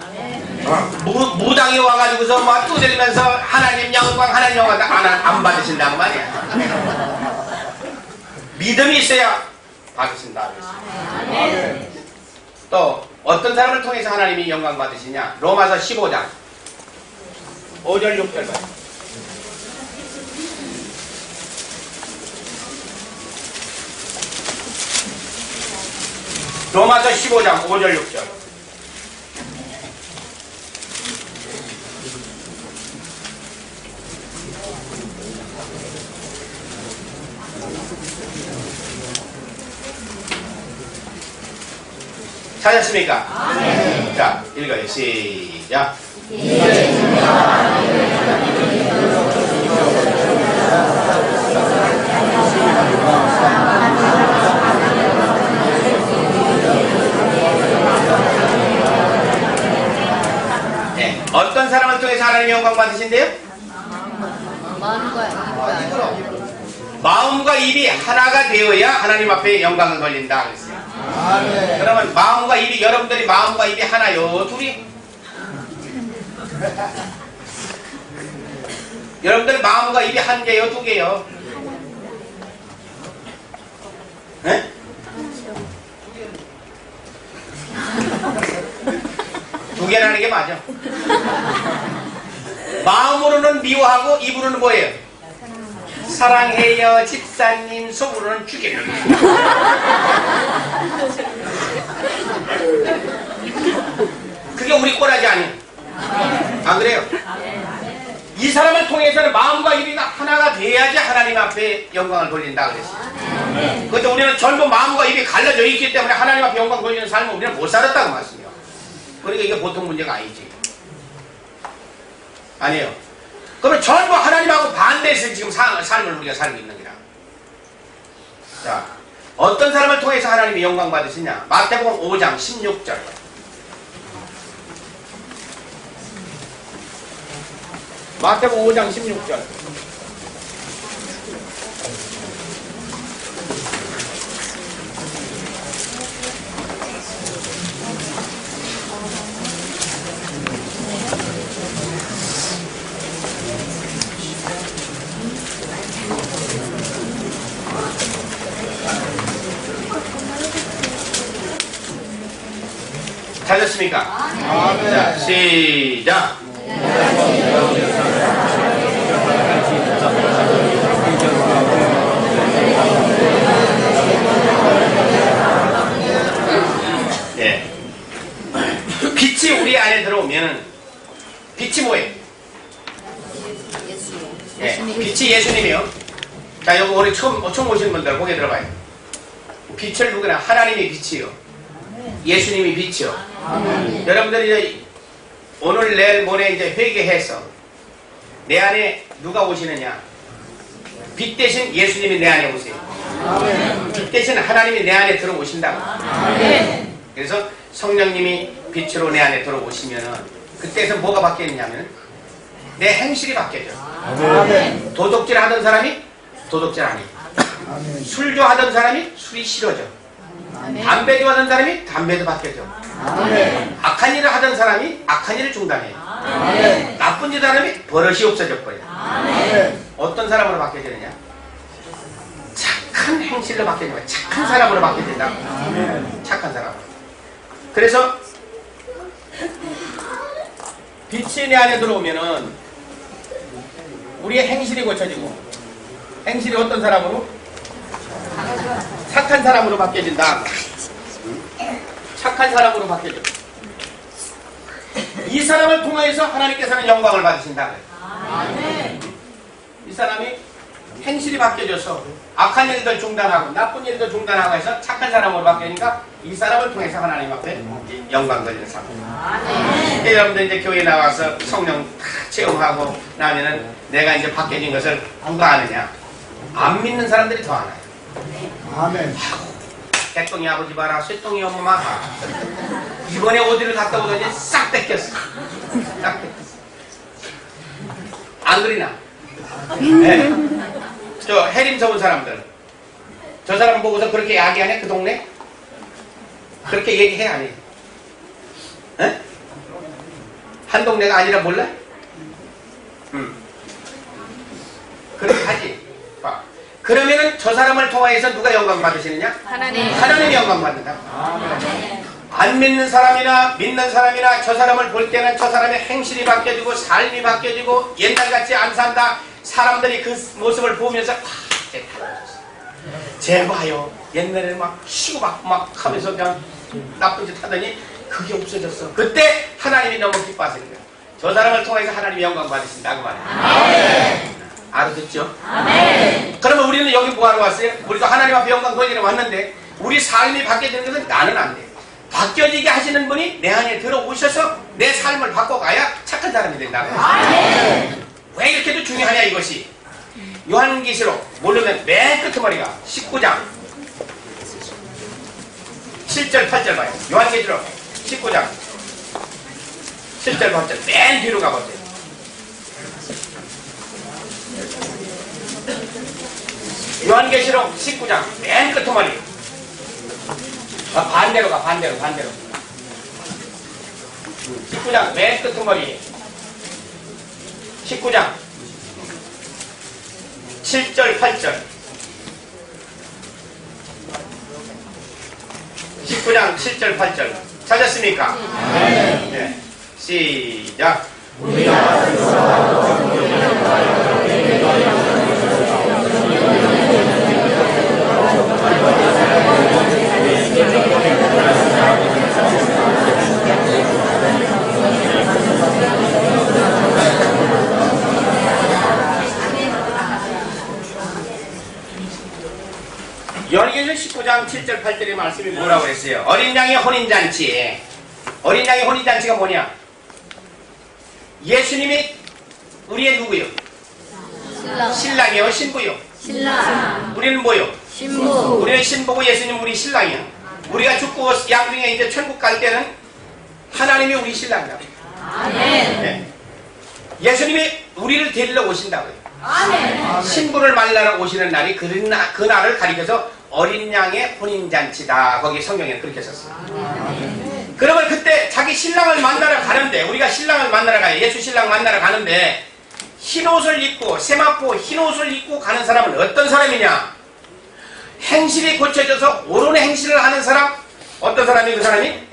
무당이 와가지고서 막 두드리면서 하나님 영광 안 받으신다고 말이야. 믿음이 있어야 받으신다. 또 어떤 사람을 통해서 하나님이 영광 받으시냐? 로마서 15장 5절 6절 봐. 로마서 15장 5절 6절. 찾았습니까? 네. 자, 읽어요. 시작. 네. 어떤 사람을 통해서 하나님의 영광 받으신대요? 마음과 입이 하나가 되어야 하나님 앞에 영광을 걸린다 그랬어요. 그러면 마음과 입이 여러분들이 마음과 입이 하나요? 둘이? 여러분들 마음과 입이 한 개요? 두 개요? 네? 두 개라는 게 맞아. 마음으로는 미워하고 입으로는 뭐예요? 사랑해요 집사님, 속으로는 죽여요. 그게 우리 꼬라지 아니에요? 안 그래요? 이 사람을 통해서는 마음과 입이 하나가 돼야지 하나님 앞에 영광을 돌린다 그랬어요. 그런데 우리는 전부 마음과 입이 갈라져 있기 때문에 하나님 앞에 영광 돌리는 삶을 우리는 못 살았다고 말씀이요. 그러니까 이게 보통 문제가 아니지. 아니에요. 그러면 전부 하나님하고 반대해서 지금 삶을 우리가 살고 있는 거라. 자, 어떤 사람을 통해서 하나님이 영광 받으시냐? 마태복음 5장 16절. 마태복음 5장 16절. 찾았습니까? 자, 시작. 예. 빛이 우리 안에 들어오면 빛이 뭐예요? 예. 빛이 예수님이요. 자, 여기 우리 처음 오신 분들 고개 들어봐요. 빛을 누구나 하나님이 빛이요. 예수님이 빛이요. 여러분들이 이제 오늘 내일 모레 이제 회개해서 내 안에 누가 오시느냐? 빛 대신 예수님이 내 안에 오세요. 빛 대신 하나님이 내 안에 들어오신다고. 그래서 성령님이 빛으로 내 안에 들어오시면은 그때서 뭐가 바뀌었냐면 내 행실이 바뀌어져. 도둑질 하던 사람이 도둑질 안 해. 술 좋아하던 사람이 술이 싫어져. 담배 좋아하던 사람이 담배도 바뀌어져. 악한 일을 하던 사람이 악한 일을 중단해. 나쁜 짓 하는 사람이 버릇이 없어져 버려. 어떤 사람으로 바뀌어지느냐? 착한 행실로 바뀌어지는 거야. 착한 사람으로 바뀌어진다. 착한 사람. 그래서 빛이 내 안에 들어오면은 우리의 행실이 고쳐지고, 행실이 어떤 사람으로? 착한 사람으로 바뀌어진다. 착한 사람으로 바뀌어져. 이 사람을 통하여서 하나님께서는 영광을 받으신다고요. 이 사람이 행실이 바뀌어져서 악한 일들 중단하고 나쁜 일들 중단하고 해서 착한 사람으로 바뀌니까 이 사람을 통해서 하나님 앞에 영광 돌리는 사람. 여러분들 이제 교회 나와서 성령 다 체험하고 나면은 내가 이제 바뀌어진 것을 누가 아느냐? 안 믿는 사람들이 더 알아요. 아멘. 개똥이 아버지 봐라, 쇠똥이 엄마 봐. 이번에 어디를 갔다 오더니 싹 뺏겼어. 싹 뺏겼어. 안 그리나? 네. 저 해림 서운 사람들, 저 사람 보고서 그렇게 야기하네 그 동네? 그렇게 얘기해 안 해? 에? 한 동네가 아니라 몰라? 그렇게 하지. 봐. 그러면은 저 사람을 통하여서 누가 영광 받으시느냐? 하나님이 영광 받는다. 안 믿는 사람이나 믿는 사람이나 저 사람을 볼 때는 저 사람의 행실이 바뀌어지고 삶이 바뀌어지고 옛날같이 안 산다. 사람들이 그 모습을 보면서 쟤 달라졌어. 쟤 봐요. 옛날에 막 쉬고 막 하면서 그냥 나쁜 짓 하더니 그게 없어졌어. 그때 하나님이 너무 기뻐하시는 거예요. 저 사람을 통해서 하나님이 영광 받으신다 그 말이에요. 알아듣죠? 그러면 우리는 여기 뭐하러 왔어요? 우리도 하나님 앞에 영광 돌리러 왔는데 우리 삶이 바뀌어지는 것은 나는 안 돼. 바뀌어지게 하시는 분이 내 안에 들어오셔서 내 삶을 바꿔가야 착한 사람이 된다고. 왜 이렇게도 중요하냐 이것이. 요한계시록 모르면 맨 끝머리가 19장 7절 8절 봐요. 요한계시록 19장 7절 8절 맨 뒤로 가보세요. 요한계시록 19장 맨 끝머리. 반대로 가, 반대로. 19장 맨 끝머리. 19장 7절 8절. 19장 7절 8절 찾았습니까? 네. 시작. 요한계시록 19장 7절 8절의 말씀이 뭐라고 그랬어요? 어린 양의 혼인잔치. 어린 양의 혼인잔치가 뭐냐? 예수님이 우리의 누구요? 신랑이요? 신부요? 우리는 뭐요? 신부. 우리는 신부고 예수님 우리 신랑이야. 우리가 죽고 양중에 이제 천국 갈 때는 하나님이 우리 신랑이다. 네. 예수님이 우리를 데리러 오신다고요. 신부를 만나러 오시는 날이 그 날을 가리켜서 어린 양의 혼인잔치다. 거기 성경에는 그렇게 썼어요. 그러면 그때 자기 신랑을 만나러 가는데, 우리가 신랑을 만나러 가요. 예수 신랑 만나러 가는데 흰옷을 입고 세마포 흰옷을 입고 가는 사람은 어떤 사람이냐? 행실이 고쳐져서 옳은 행실을 하는 사람. 어떤 사람이 그 사람이?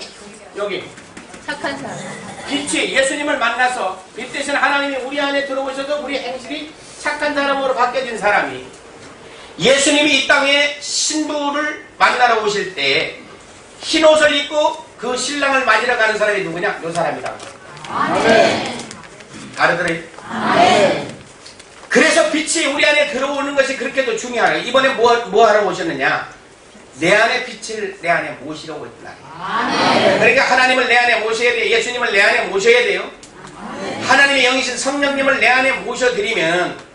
여기 착한 사람. 빛이 예수님을 만나서 빛 대신 하나님이 우리 안에 들어오셔서 우리 행실이 착한 사람으로 바뀌어진 사람이, 예수님이 이 땅에 신부를 만나러 오실 때 흰옷을 입고 그 신랑을 맞으러 가는 사람이 누구냐? 요 사람이라고. 알아들어요? 그래서 빛이 우리 안에 들어오는 것이 그렇게도 중요하다. 이번에 뭐 하러 오셨느냐? 내 안에 빛을 내 안에 모시러 오셨다. 그러니까 하나님을 내 안에 모셔야 돼요. 예수님을 내 안에 모셔야 돼요. 하나님의 영이신 성령님을 내 안에 모셔드리면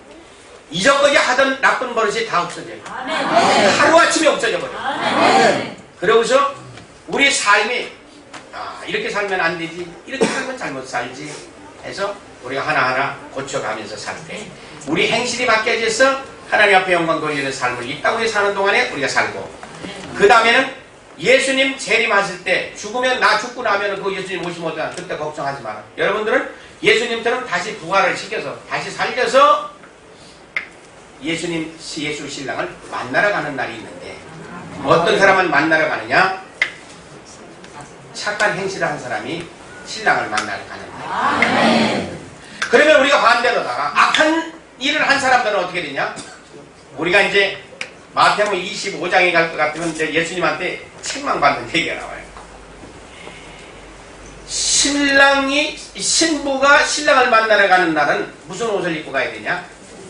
이전까지 하던 나쁜 버릇이 다 없어져요. 하루아침에 없어져 버려요. 그러고서 우리 삶이 이렇게 살면 안 되지, 이렇게 살면 잘못 살지 해서 우리가 하나하나 고쳐가면서 살 때 우리 행실이 바뀌어져서 하나님 앞에 영광 돌리는 삶을 이 땅에 사는 동안에 우리가 살고, 그 다음에는 예수님 재림하실 때 죽으면 나 죽고 나면 그 예수님 오시면 어떠나 그때 걱정하지 마라. 여러분들은 예수님처럼 다시 부활을 시켜서 다시 살려서 예수 신랑을 만나러 가는 날이 있는데, 어떤 사람은 만나러 가느냐? 착한 행실을 한 사람이 신랑을 만나러 가는 날. 그러면 우리가 반대로다가 악한 일을 한 사람들은 어떻게 되냐? 우리가 이제 마태복음 25장에 갈 것 같으면 이제 예수님한테 책망받는 얘기가 나와요. 신부가 신랑을 만나러 가는 날은 무슨 옷을 입고 가야 되냐?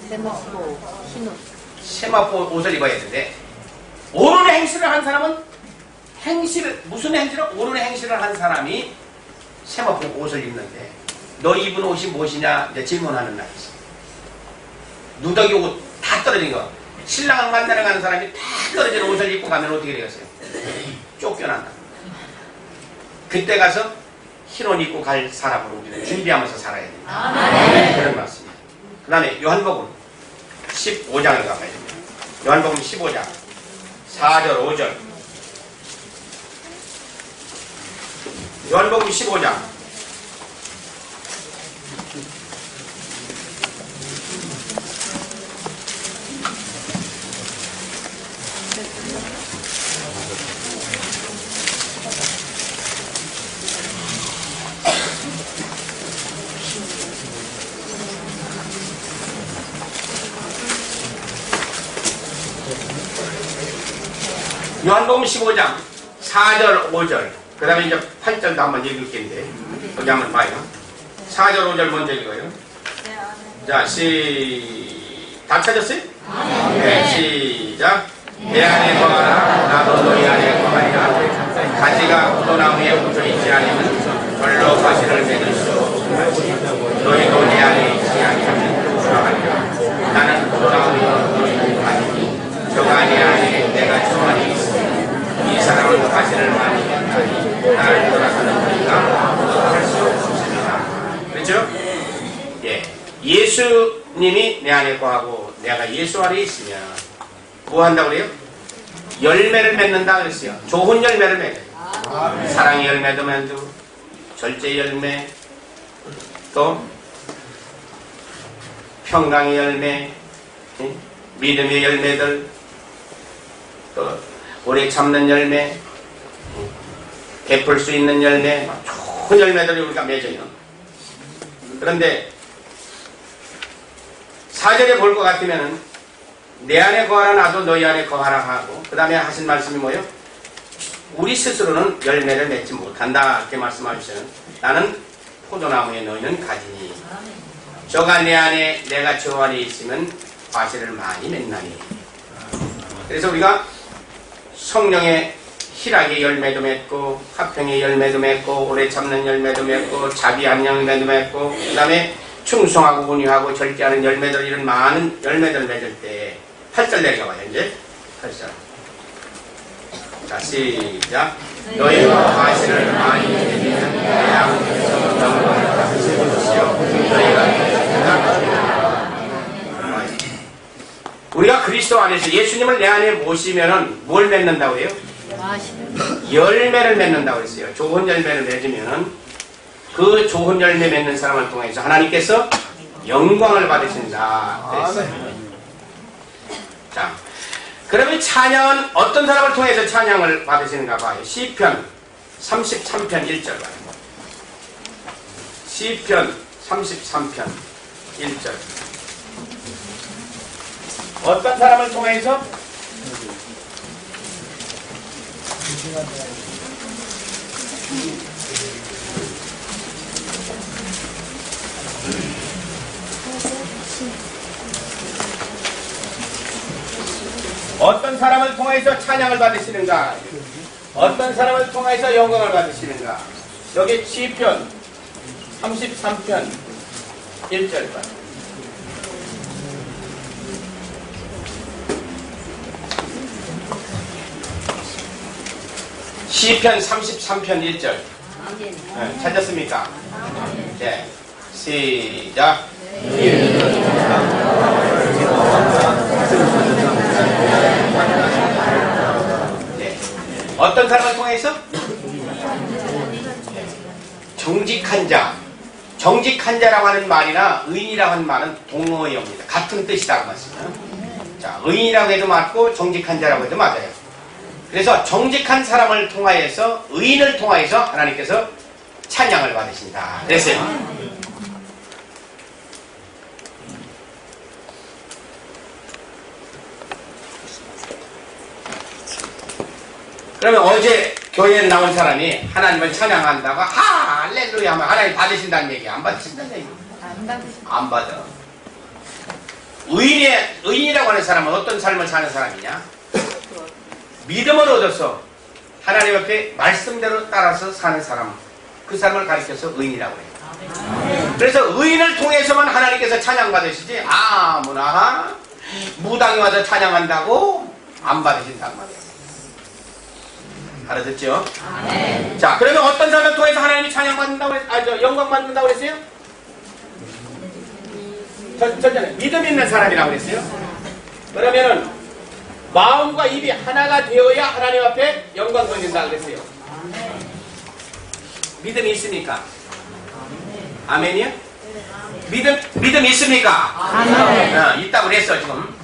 세마포 흰옷. 세마포 옷을 입어야 되는데, 오른의 행실을 한 사람은 무슨 행실을? 오른의 행실을 한 사람이 세마포 옷을 입는데, 너 입은 옷이 무엇이냐? 이제 질문하는 날이 있어. 누더기 옷 다 떨어진 거. 신랑을 만나러 가는 사람이 다 떨어진 옷을 입고 가면 어떻게 되겠어요? 쫓겨난다. 그때 가서 흰 옷 입고 갈 사람으로 우리는 준비하면서 살아야 됩니다. 그런 말씀입니다. 그 다음에 요한복음 15장을 가봐야 됩니다. 요한복음 15장 4절 5절. 요한복음 15장 요한복음 15장 4절 5절 그 다음에 이제 8절도 한번 읽을 텐데 여기 한번 봐요. 4절 5절 먼저 읽어요. 자, 다 찾았어요? 네, 시작. 내 안에 거하라 나도 너희 안에 거하리라. 가지가 포도나무에 붙어있지 않으면 별로 가시를 맺을 수 없으며 너희도 내 안에 있지 아니하면 돌아가리라. 나는 포도나무여 너희는 가지니 저가 내 안에 내가 저 안에 있으니 이 사람은 가시를 많이 맺다니 나를 떠나서는 너희가 아무것도 할 수 없습니다. 그렇죠? 예, 예수님이 내 안에 거하고 내가 예수 안에 있으면 뭐 한다고 그래요? 열매를 맺는다 그랬어요. 좋은 열매를 맺어요. 사랑의 열매도 맺고 절제 열매, 또 평강의 열매, 믿음의 열매들, 또 오래 참는 열매, 베풀 수 있는 열매, 좋은 열매들을 우리가 맺어요. 그런데 4절에 볼 것 같으면 내 안에 거하라 나도 너희 안에 거하라 하고 그 다음에 하신 말씀이 뭐예요? 우리 스스로는 열매를 맺지 못한다 이렇게 말씀하셨어요. 나는 포도나무에 너희는 가지니 저가 내 안에 내가 저 안에 있으면 과실을 많이 맺나니. 그래서 우리가 성령의 희락의 열매도 맺고 화평의 열매도 맺고 오래 참는 열매도 맺고 자비한 열매도 맺고 그 다음에 충성하고 온유하고 절제하는 열매들, 이런 많은 열매들을 맺을 때 8절 내려가봐요. 이제 8절. 자, 시작. 너희가 과실을 많이 맺으면 내 아버지께서 영광을 받으실 것이요 너희가 우리가 그리스도 안에서 예수님을 내 안에 모시면은 뭘 맺는다고 해요? 열매를 맺는다고 했어요. 좋은 열매를 맺으면은 그 좋은 열매 맺는 사람을 통해서 하나님께서 영광을 받으신다. 자, 그러면 찬양은 어떤 사람을 통해서 찬양을 받으시는가 봐요. 시편 33편 1절 봐요. 시편 33편 1절. 어떤 사람을 통해서? 어떤 사람을 통해서 찬양을 받으시는가? 어떤 사람을 통해서 영광을 받으시는가? 여기 시편 33편 1절 봐. 시편 33편 1절. 네, 찾았습니까? 네, 시작. 네. 어떤 사람을 통해서? 정직한 자. 정직한 자라고 하는 말이나 의인이라고 하는 말은 동어입니다. 같은 뜻이라고 말씀해요. 자, 의인이라고 해도 맞고 정직한 자라고 해도 맞아요. 그래서 정직한 사람을 통하여서 의인을 통하여서 하나님께서 찬양을 받으신다 그랬어요. 그러면 어제 교회에 나온 사람이 하나님을 찬양한다고 할렐루야 하면 하나님 받으신다는 얘기, 안 받으신다는 얘기? 안 받아. 의인이라고 하는 사람은 어떤 삶을 사는 사람이냐? 믿음을 얻어서 하나님 앞에 말씀대로 따라서 사는 사람, 그 사람을 가리켜서 의인이라고 해요. 그래서 의인을 통해서만 하나님께서 찬양받으시지 아무나 무당이 와서 찬양한다고 안 받으신단 말이에요. 알아듣죠? 자, 그러면 어떤 사람을 통해서 하나님이 찬양받는다고 영광 받는다고 그랬어요? 전에 믿음 있는 사람이라고 그랬어요. 그러면은 마음과 입이 하나가 되어야 하나님 앞에 영광 돌린다 그랬어요. 믿음이 있습니까? 아멘이요? 믿음 있습니까? 아멘. 있다고 그랬어 지금.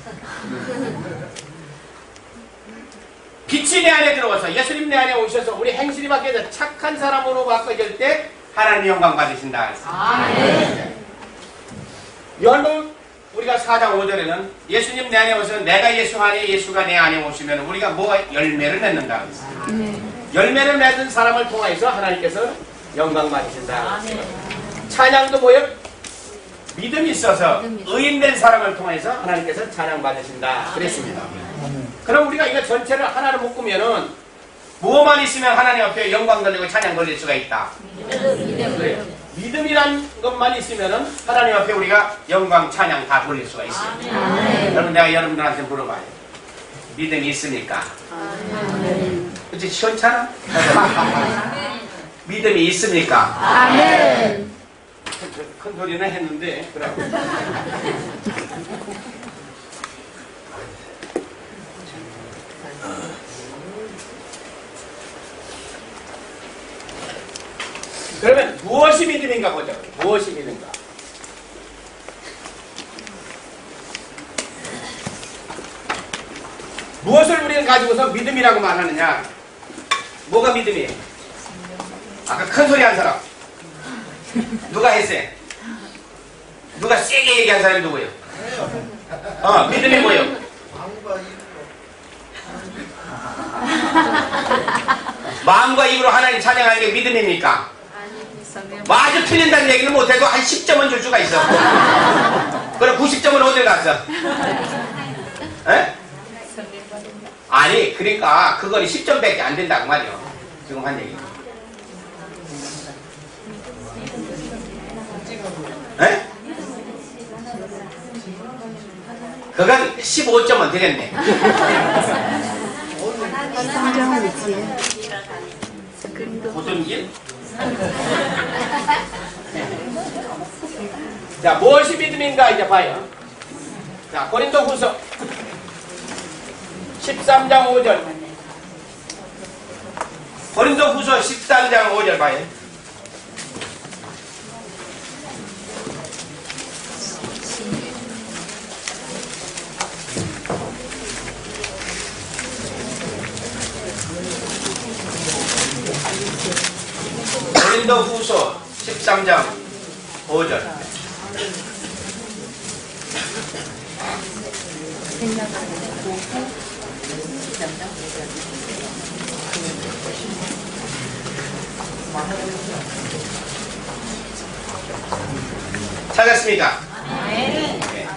빛이 내 안에 들어와서 예수님 내 안에 오셔서 우리 행실이 바뀌어서 착한 사람으로 바꿔질 때 하나님 영광 받으신다. 아멘. 요한복음 우리가 4장 5절에는 예수님 내 안에 오셔서 내가 예수 안에 예수가 내 안에 오시면 우리가 뭐가 열매를 맺는다. 열매를 맺은 사람을 통해서 하나님께서 영광 받으신다. 찬양도 뭐예요? 믿음이 있어서 의인된 사람을 통해서 하나님께서 찬양 받으신다. 그랬습니다. 그럼 우리가 이거 전체를 하나로 묶으면은 뭐만 있으면 하나님 앞에 영광 돌리고 찬양 돌릴 수가 있다. 그래요. 믿음이란 것만 있으면은 하나님 앞에 우리가 영광 찬양 다 돌릴 수가 있어요. 여러분 내가 여러분들한테 물어봐요. 믿음이 있습니까? 그치 시원찮아? 믿음이 있습니까? 아멘. 큰 소리는 했는데 그래. 그러면 무엇이 믿음인가 보자. 무엇이 믿음인가? 무엇을 우리는 가지고서 믿음이라고 말하느냐? 뭐가 믿음이에요? 아까 큰 소리 한 사람 누가 했어요? 누가 세게 얘기한 사람이 누구예요? 믿음이 뭐예요? 마음과 입으로 하나님 찬양하는 게 믿음입니까? 아주 틀린다는 얘기는 못해도 한 10점은 줄 수가 있어. 그럼 90점은 어딜 갔어? 에? 아니 그러니까 그거는 10점밖에 안 된다고 말이요. 지금 한 얘기. 에? 그건 15점은 되겠네. 어떤 길? 자, 무엇이 믿음인가 이제 봐요. 자, 고린도후서 13장 5절. 고린도후서 13장 5절 봐요. 고린도후서 13장 5절. 찾았습니까? 네.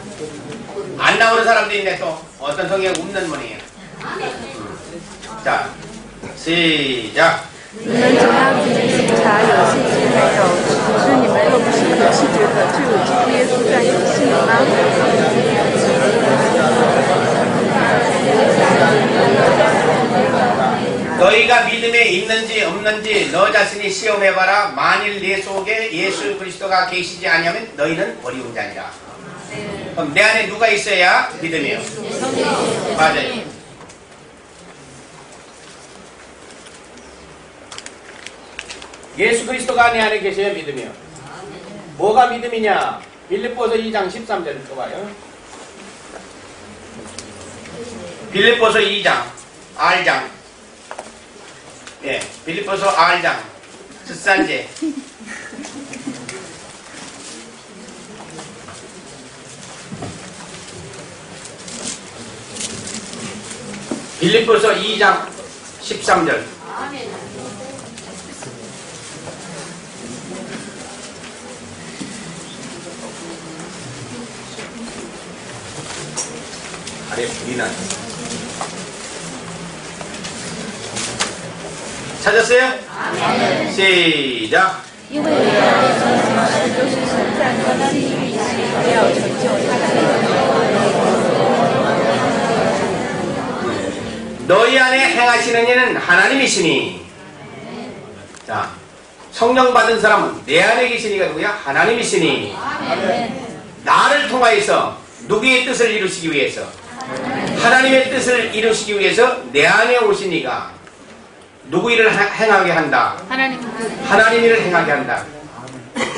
안 나오는 사람도 있네. 또 어떤 성경 웃는 분이에요. 자, 시작. 你们怎样自己检查有信心没有？只是你们若不是可视觉的，就有基督耶稣在有信吗？ 너희가 믿음에 있는지 없는지 너 자신이 시험해봐라. 만일 내 속에 예수 그리스도가 계시지 아니하면 너희는 어리운 자니라. 그럼 내 안에 누가 있어야 믿음이에요? 맞아요. 예수 그리스도가 내 안에 계셔야 믿음이에요. 뭐가 믿음이냐? 빌립보서 2장 13절을 써봐요. 빌립보서 2장 R장. 예, 빌립보서 R장 13제. 빌립보서 2장 13절. 아래 불이 나네. 찾았어요? 시작. 因为人的心思都是神在他心里要成就他的美德。 너희 안에 행하시는 이는 하나님이시니. 자, 성령 받은 사람은 내 안에 계시니가 누구야? 하나님이시니. 나를 통하여서 누구의 뜻을 이루시기 위해서? 하나님의 뜻을 이루시기 위해서 내 안에 오시니가 누구 일을 행하게 한다? 하나님 일을 행하게 한다.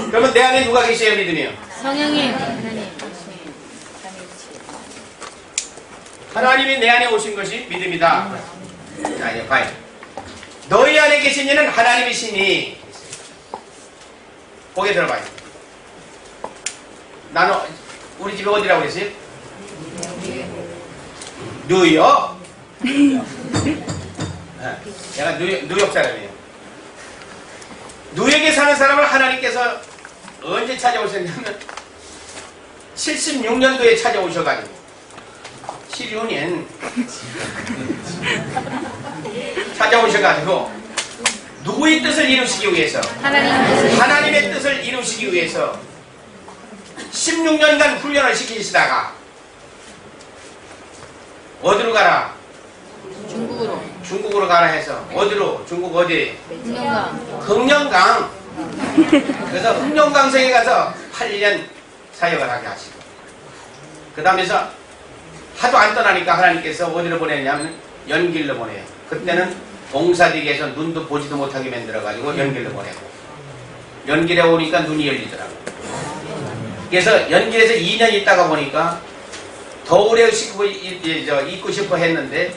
그러면 내 안에 누가 계셔야 믿음이요? 성령님. 하나님이 내 안에 오신 것이 믿음이다. 자, 이제 봐요. 너희 안에 계신 이는 하나님이시니. 고개 들어봐요. 나는 우리 집에 어디라고 그랬어요? 뉴욕. 내가 뉴욕 사람이에요. 뉴욕에 사는 사람을 하나님께서 언제 찾아오셨냐면 76년도에 찾아오셔가지고 76년 찾아오셔가지고 누구의 뜻을 이루시기 위해서? 하나님의 뜻을 이루시기 위해서 16년간 훈련을 시키시다가 어디로 가라? 중국으로 가라 해서 어디로? 중국 어디? 흑령강. 그래서 흑령강성에 가서 8년 사역을 하게 하시고 그 다음에서 하도 안 떠나니까 하나님께서 어디로 보내냐면 연길로 보내요. 그때는 봉사디에서 눈도 보지도 못하게 만들어가지고 연길로 보내고 연길에 오니까 눈이 열리더라고. 그래서 연길에서 2년 있다가 보니까 더 오래 있고 싶어 했는데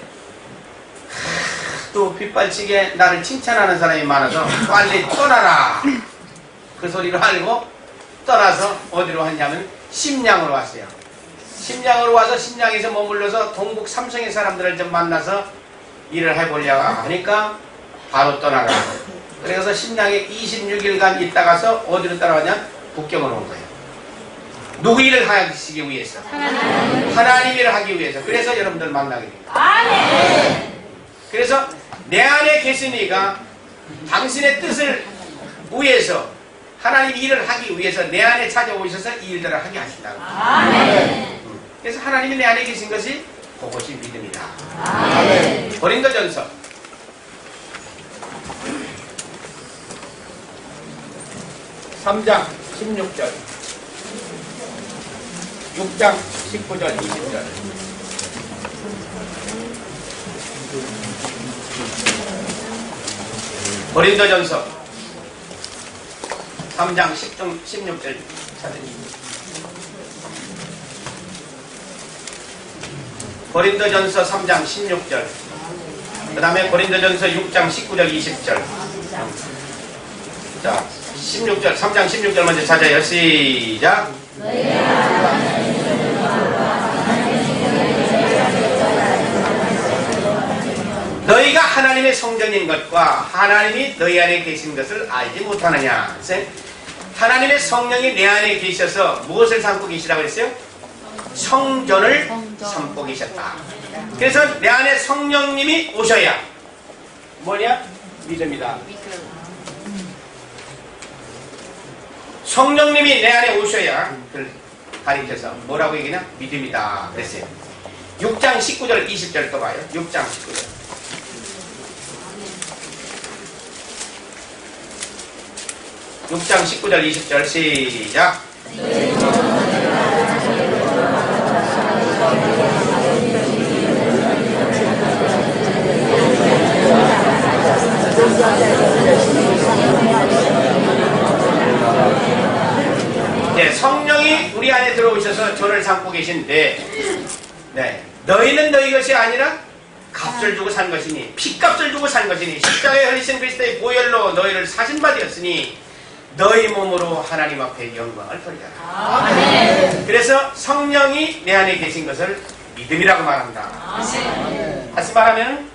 또 빗발치게 나를 칭찬하는 사람이 많아서 빨리 떠나라 그 소리를 알고 떠나서 어디로 왔냐면 심양으로 왔어요. 심양으로 와서 심양에서 머물러서 동북 삼성의 사람들을 좀 만나서 일을 해보려고 하니까 바로 떠나라. 그래서 심양에 26일간 있다가서 어디로 따라왔냐? 북경으로 온 거예요. 누구 일을 하시기 위해서? 하나님 일을 하기 위해서. 그래서 여러분들 만나게 됩니다. 그래서 내 안에 계시니가 당신의 뜻을 위해서 하나님 일을 하기 위해서 내 안에 찾아오셔서 이 일들을 하게 하신다고. 그래서 하나님이 내 안에 계신 것이 그것이 믿음이다. 고린도전서 3장 16절 6장 19절 20절 고린도전서 3장 16절 찾으니 고린도전서 3장 16절 그 다음에 고린도전서 6장 19절 20절 자 16절 3장 16절 먼저 찾아요. 시작. 너희가 하나님의 성전인 것과 하나님이 너희 안에 계신 것을 알지 못하느냐. 하나님의 성령이 내 안에 계셔서 무엇을 삼고 계시라고 했어요? 성전을 삼고 계셨다. 그래서 내 안에 성령님이 오셔야 뭐냐? 믿음이다. 성령님이 내 안에 오셔야 그걸 가리켜서 뭐라고 얘기냐? 믿음이다 그랬어요. 6장 19절 20절 또 봐요. 6장 19절 6장 19절 20절 시작. 네, 성령이 우리 안에 들어오셔서 저를 삼고 계신데 네, 너희는 너희 것이 아니라 값을 주고 산 것이니 피값을 주고 산 것이니 십자가에 흘리신 그리스도의 보혈로 너희를 사신 바 되었으니 너희 몸으로 하나님 앞에 영광을 돌리라. 그래서 성령이 내 안에 계신 것을 믿음이라고 말한다. 다시 말하면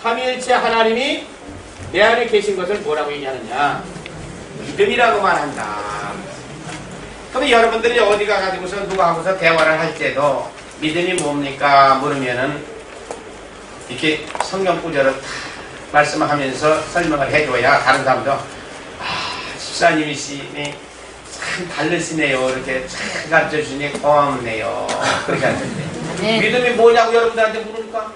삼위일체 하나님이 내 안에 계신 것을 뭐라고 얘기하느냐? 믿음이라고 말한다. 그럼 여러분들이 어디 가가지고서 누가 하고서 대화를 할 때도 믿음이 뭡니까 물으면은 이렇게 성경 구절을 다 말씀을 하면서 설명을 해줘야 다른 사람도 집사님이시니 참 다르시네요. 이렇게 잘 가르쳐 주시니 고맙네요. 그렇게 할 텐데 믿음이 뭐냐고 여러분들한테 물으니까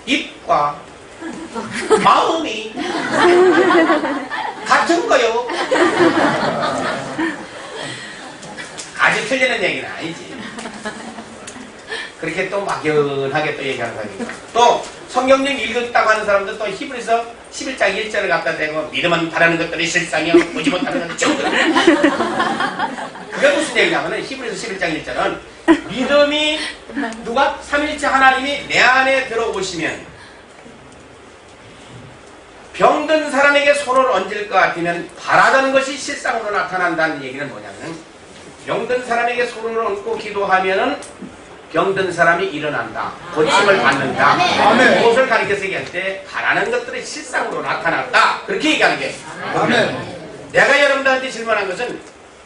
입과 마음이 같은 거요. 아주 틀리는 얘기는 아니지. 그렇게 또 막연하게 또 얘기하는 거니까. 또 성경님 읽었다고 하는 사람들 또 히브리서 11장 1절을 갖다 대고 믿음은 바라는 것들이 실상이요 보지 못하는 것들이 정도. 그게 무슨 얘기냐면은 히브리서 11장 1절은 믿음이 누가 삼위일체 하나님이 내 안에 들어오시면 병든 사람에게 손을 얹을 것 같으면 바라다는 것이 실상으로 나타난다는 얘기는 뭐냐면 병든 사람에게 손을 얹고 기도하면은 병든 사람이 일어난다. 고침을 받는다. 무엇을 가리켜서 얘기할 때 바라는 것들이 실상으로 나타났다. 그렇게 얘기하는 게. 내가 여러분들한테 질문한 것은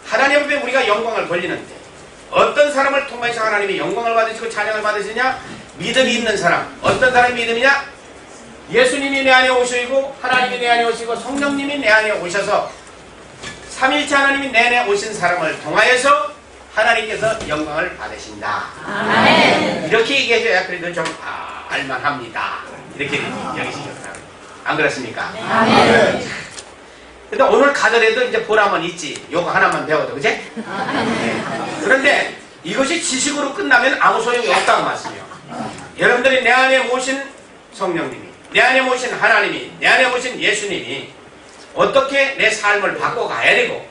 하나님 앞에 우리가 영광을 돌리는데 어떤 사람을 통해서 하나님이 영광을 받으시고 찬양을 받으시냐? 믿음이 있는 사람. 어떤 사람이 믿음이냐? 예수님이 내 안에 오시고 하나님이 내 안에 오시고 성령님이 내 안에 오셔서 삼위일체 하나님이 내 안에 오신 사람을 통하여서 하나님께서 영광을 받으신다. 아멘. 이렇게 얘기해줘야 그래도 좀 알만합니다. 이렇게 여기시겠다. 안 그렇습니까? 아멘. 근데 오늘 가더라도 이제 보람은 있지. 요거 하나만 배워도 그지? 네. 그런데 이것이 지식으로 끝나면 아무 소용이 없다고 말씀이요. 여러분들이 내 안에 모신 성령님이 내 안에 모신 하나님이 내 안에 모신 예수님이 어떻게 내 삶을 바꿔가야 되고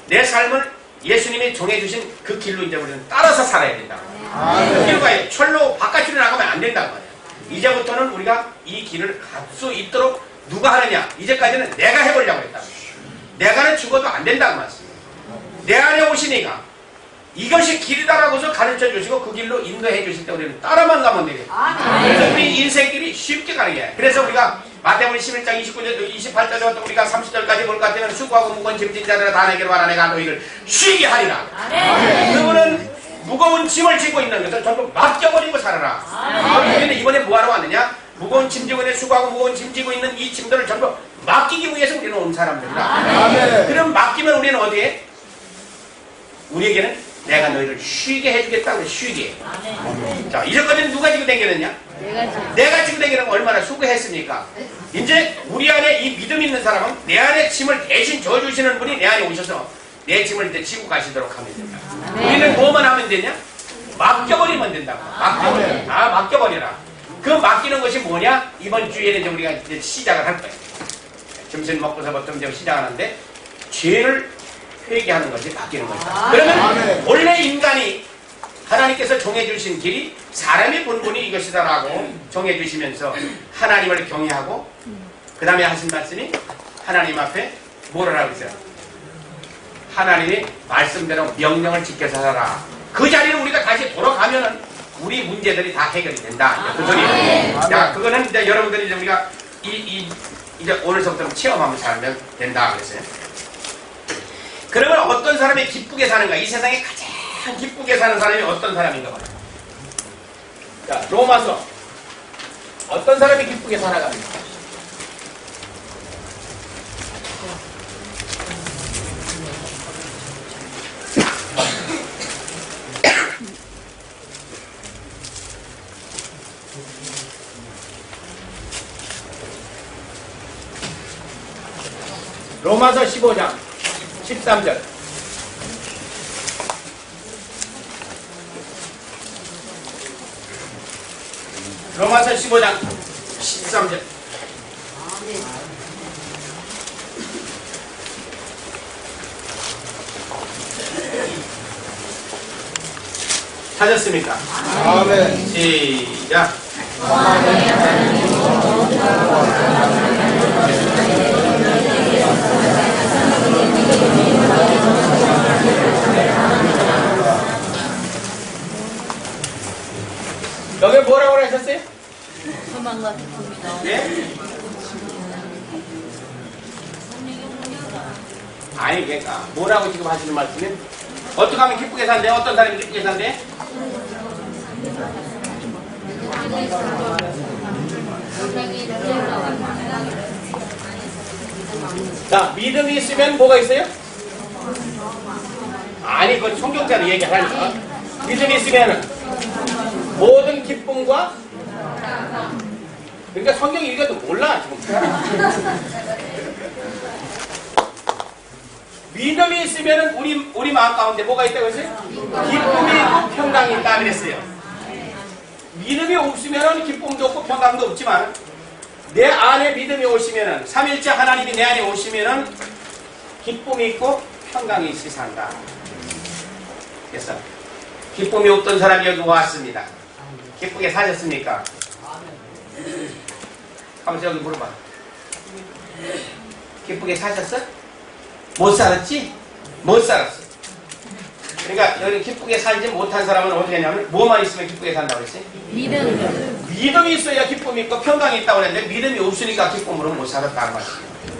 내 삶을 예수님이 정해주신 그 길로 이제 우리는 따라서 살아야 된다고. 그 길로 가야 돼. 철로 바깥으로 나가면 안 된다고 말이야. 이제부터는 우리가 이 길을 갈 수 있도록 누가 하느냐? 이제까지는 내가 해보려고 했다고. 내가는 죽어도 안 된다고 말씀이에요. 내 안에 오시니까 이것이 길이다라고서 가르쳐 주시고 그 길로 인도해 주실 때 우리는 따라만 가면 되겠죠. 그래서 우리 인생길이 쉽게 가는 거예요. 그래서 우리가 마태복음 11장 29절 28절부터 우리가 30절까지 볼 것 같으면 수고하고 무거운 짐진 자들아 다 내게로 와라 내가 너희를 쉬게 하리라. 그분은 무거운 짐을 지고 있는 것을 전부 맡겨버리고 살아라. 우리는 이번에 뭐하러 왔느냐? 무거운 짐 지고 있는 수고하고 무거운 짐 지고 있는 이 짐들을 전부 맡기기 위해서 우리는 온 사람들이다. 그럼 맡기면 우리는 어디에? 우리에게는 내가 너희를 쉬게 해주겠다고 쉬게. 자, 이제까지는 누가 지고 다니느냐? 내가 지고 다니는 건 얼마나 수고했습니까? 이제 우리 안에 이 믿음 있는 사람은 내 안에 짐을 대신 져주시는 분이 내 안에 오셔서 내 짐을 이제 지고 가시도록 하면 된다. 우리는 뭐만 하면 되냐? 맡겨버리면 된다고. 맡겨버리라. 맡겨버리라. 그 맡기는 것이 뭐냐? 이번 주에는 이제 우리가 이제 시작을 할 거예요. 점심 먹고서부터 이제 시작하는데 죄를 회개하는 것이 바뀌는 것이다. 그러면 원래 인간이 하나님께서 정해주신 길이 사람의 본분이 이것이다라고 정해주시면서 하나님을 경외하고 그 다음에 하신 말씀이 하나님 앞에 뭐라고 했어요? 하나님이 말씀대로 명령을 지켜 살아라. 그 자리를 우리가 다시 돌아가면은 우리 문제들이 다 해결이 된다. 그 소리예요. 자, 그거는 이제 여러분들이 이제 우리가 이제 오늘서부터 체험하면 살면 된다 그랬어요. 그러면 어떤 사람이 기쁘게 사는가? 이 세상에 가장 기쁘게 사는 사람이 어떤 사람인가 봐요. 자, 로마서 어떤 사람이 기쁘게 살아갑니까? 로마서 15장 13절. 로마서 15장 13절. 찾았습니까? 아멘. 시작. 여기 뭐라고 하셨어요? 소망과 기쁨이다. 예? 아니 그러니까 뭐라고 지금 하시는 말씀이 어떻게 하면 기쁘게 산대? 어떤 사람이 기쁘게 산대? 자, 믿음이 있으면 뭐가 있어요? 아니, 그건 성경자로 얘기하니까. 믿음이 있으면 모든 기쁨과 그러니까 성경 읽어도 몰라, 지금. 믿음이 있으면 우리 마음 가운데 뭐가 있다고 했어요? 기쁨이 있고 평강이 있다 그랬어요. 믿음이 없으면 기쁨도 없고 평강도 없지만 내 안에 믿음이 오시면은 삼일째 하나님이 내 안에 오시면은 기쁨이 있고 평강이 있이 산다. 그래서 기쁨이 없던 사람이 여기 왔습니다. 기쁘게 사셨습니까? 한번 여기 물어봐. 기쁘게 사셨어? 못 살았지? 못 살았어. 그러니까 여기 기쁘게 살지 못한 사람은 어떻게 하냐면 뭐만 있으면 기쁘게 산다고 그랬지? 믿음이 있어야 기쁨이 있고 평강이 있다고 그랬는데 믿음이 없으니까 기쁨으로 못 살았다는 말이에요.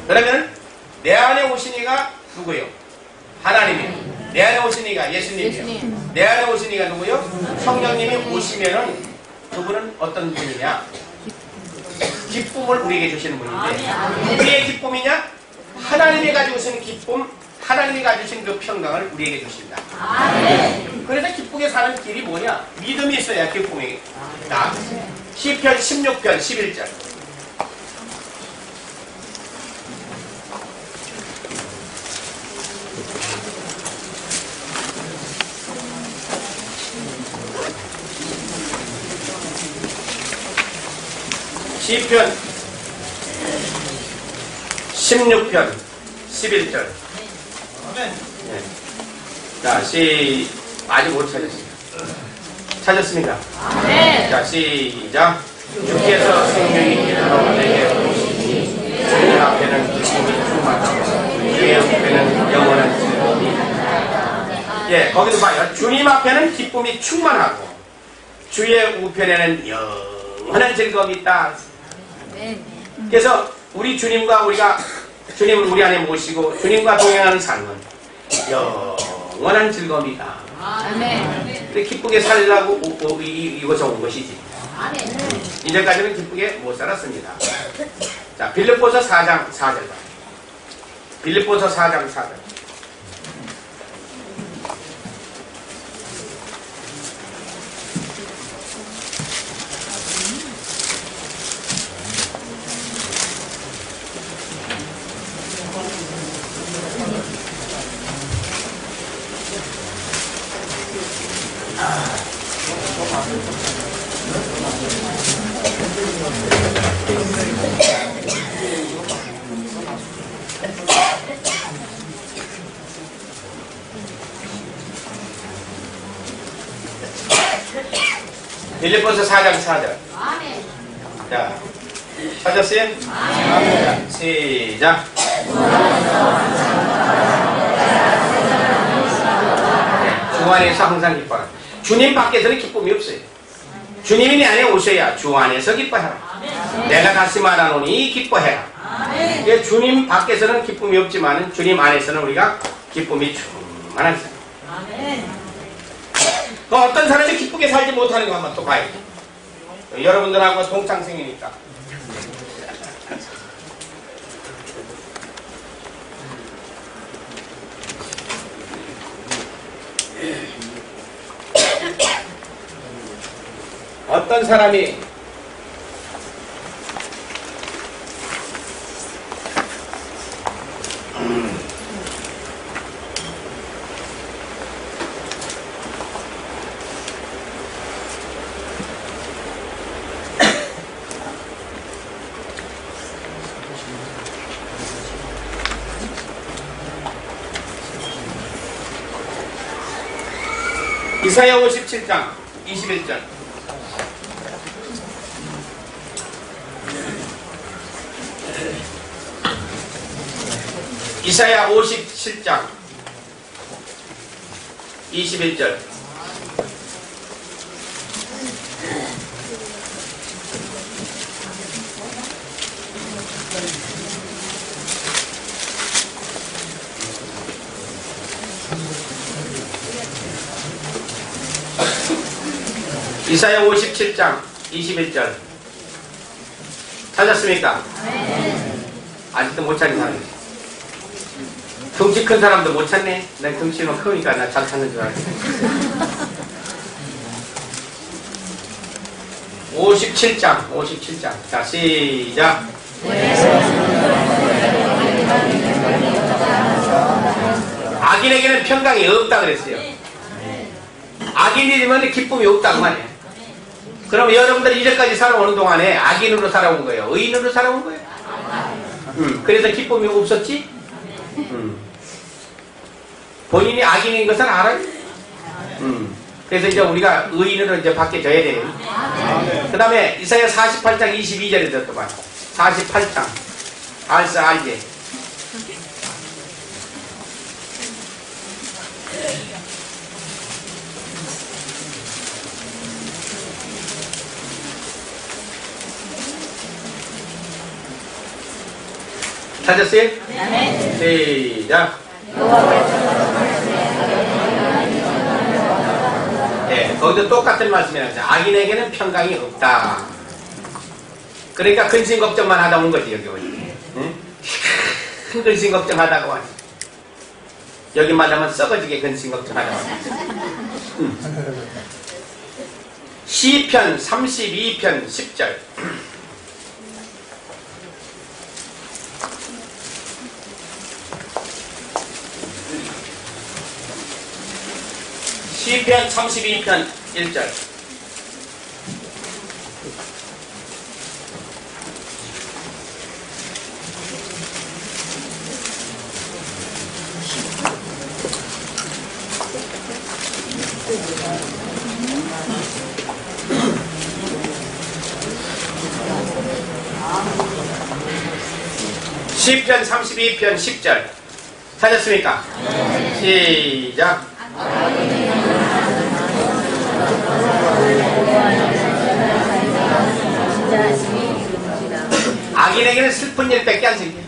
그러면 내 안에 오시니가 누구예요? 하나님이에요. 내 안에 오시니가 예수님이에요. 내 안에 오시니가 누구예요? 성령님이 오시면은 그분은 어떤 분이냐? 기쁨을 우리에게 주시는 분인데 우리의 기쁨이냐? 하나님이 가지고 계신 기쁨, 하나님이 가지신 그 평강을 우리에게 주신다. 그래서 기쁘게 사는 길이 뭐냐? 믿음이 있어야 기쁨이 나. 시편 16편 11절. 시편 16편 11절. 네. 자, 아직 못 찾았습니다. 찾았습니까? 네. 자, 시작. 주께서 생명이 길러 내게 오시니 주의 앞에는 기쁨이 충만하고 주의 우편에는 영원한 즐거움이. 예, 거기도 봐요. 주님 앞에는 기쁨이 충만하고 주의 우편에는 영원한 즐거움이 있다. 그래서 우리 주님과 주님을 우리 안에 모시고 주님과 동행하는 삶은 영원한 즐거움이다. 아멘. 기쁘게 살라고 이곳에 온 것이지. 이제까지는 기쁘게 못 살았습니다. 자, 빌립보서 4장 4절 봐. 빌립보서 4장 4절. 빌립보서 4장 4절. 자, 찾았어요? 자, 시작. 주 안에서 항상 기뻐라. 주님 밖에서는 기쁨이 없어요. 주님이 내 안에 오셔야 주 안에서 기뻐해라. 내가 다시 말하노니 기뻐해라. 주님 밖에서는 기쁨이 없지만 주님 안에서는 우리가 기쁨이 충만한 사람. 그 어떤 사람이 기쁘게 살지 못하는 거 한번 또 봐야죠. 여러분들하고 동창생이니까. 어떤 사람이 이사야 57장 21절. 이사야 57장 21절. 이사야 57장 21절 찾았습니까? 아직도 못 찾는 사람이 있어요. 덩치 큰 사람도 못 찾네. 난 덩치는 크니까 나 잘 찾는 줄 알았어. 57장. 자, 시작. 악인에게는 평강이 없다 그랬어요. 악인이면 기쁨이 없다 그 말이에요. 그럼 여러분들 이제까지 살아오는 동안에 악인으로 살아온 거예요? 의인으로 살아온 거예요? 그래서 기쁨이 없었지? 본인이 악인인 것을 알아요? 그래서 이제 우리가 의인으로 이제 바뀌어져야 돼요. 그 다음에 이사야 48장 22절에 들어봐. 48장. 알지? 찾았어요? 시작. 네, 거기도 똑같은 말씀이라서 악인에게는 평강이 없다. 그러니까 근심 걱정만 하다 온 거지 여기 오니. 응? 근심 걱정하다가 왔지. 여기만 하면 썩어지게 근심 걱정하다가 왔지. 시편 32편 10절. 시편 32편 1절. 시편 32편 10절. 찾았습니까? 시작. 악인에게는 슬픈 일밖에 안 생겨.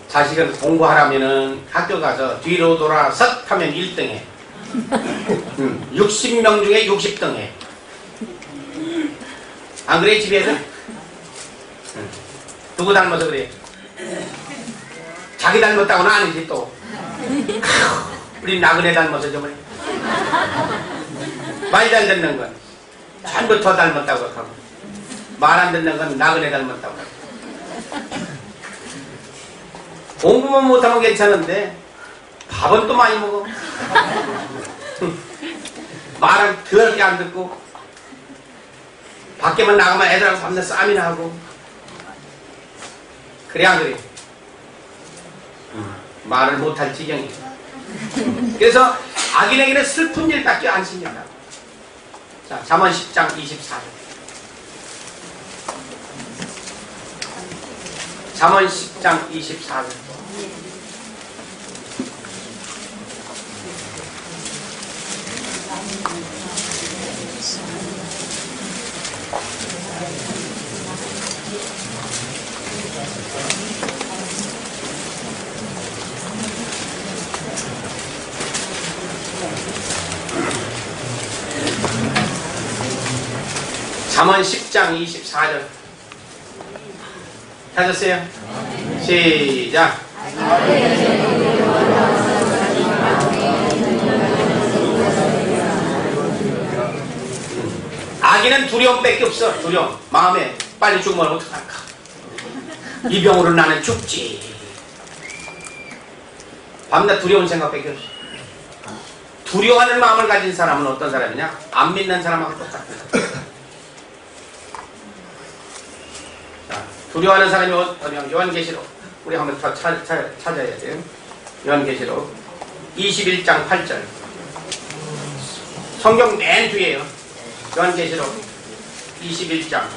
자식은 공부하라면은 학교 가서 뒤로 돌아 석 하면 1등해. 60명 중에 60등해. 안 그래 집에서? 누구 닮아서 그래? 자기 닮았다고는 아니지 또. 우리 나그네 닮아서 정말 말 잘 듣는 건 전부 더 닮았다고 하고 말 안 듣는 건 나그네 닮았다고 하고. 공부만 못하면 괜찮은데 밥은 또 많이 먹어. 말은 더럽게 안 듣고 밖에만 나가면 애들하고 밤새 싸움이나 하고. 그래 안 그래? 말을 못할 지경이야. 그래서 악인에게는 슬픈 일밖에 안 생긴다. 자, 잠언 10장 24절. 잠언 10장 24절. 잠언 10장 24절. 찾았어요? 시작. 악인은 두려움밖에 없어. 두려움. 마음에 빨리 죽으면 어떡할까? 이 병으로 나는 죽지. 밤낮 두려운 생각밖에 없어. 두려워하는 마음을 가진 사람은 어떤 사람이냐? 안 믿는 사람하고 똑같아. 두려워하는 사람이 어떠냐? 요한계시록 우리 한번 더 찾아야 돼요. 요한계시록 21장 8절. 성경 맨 뒤에요. 요한계시록 21장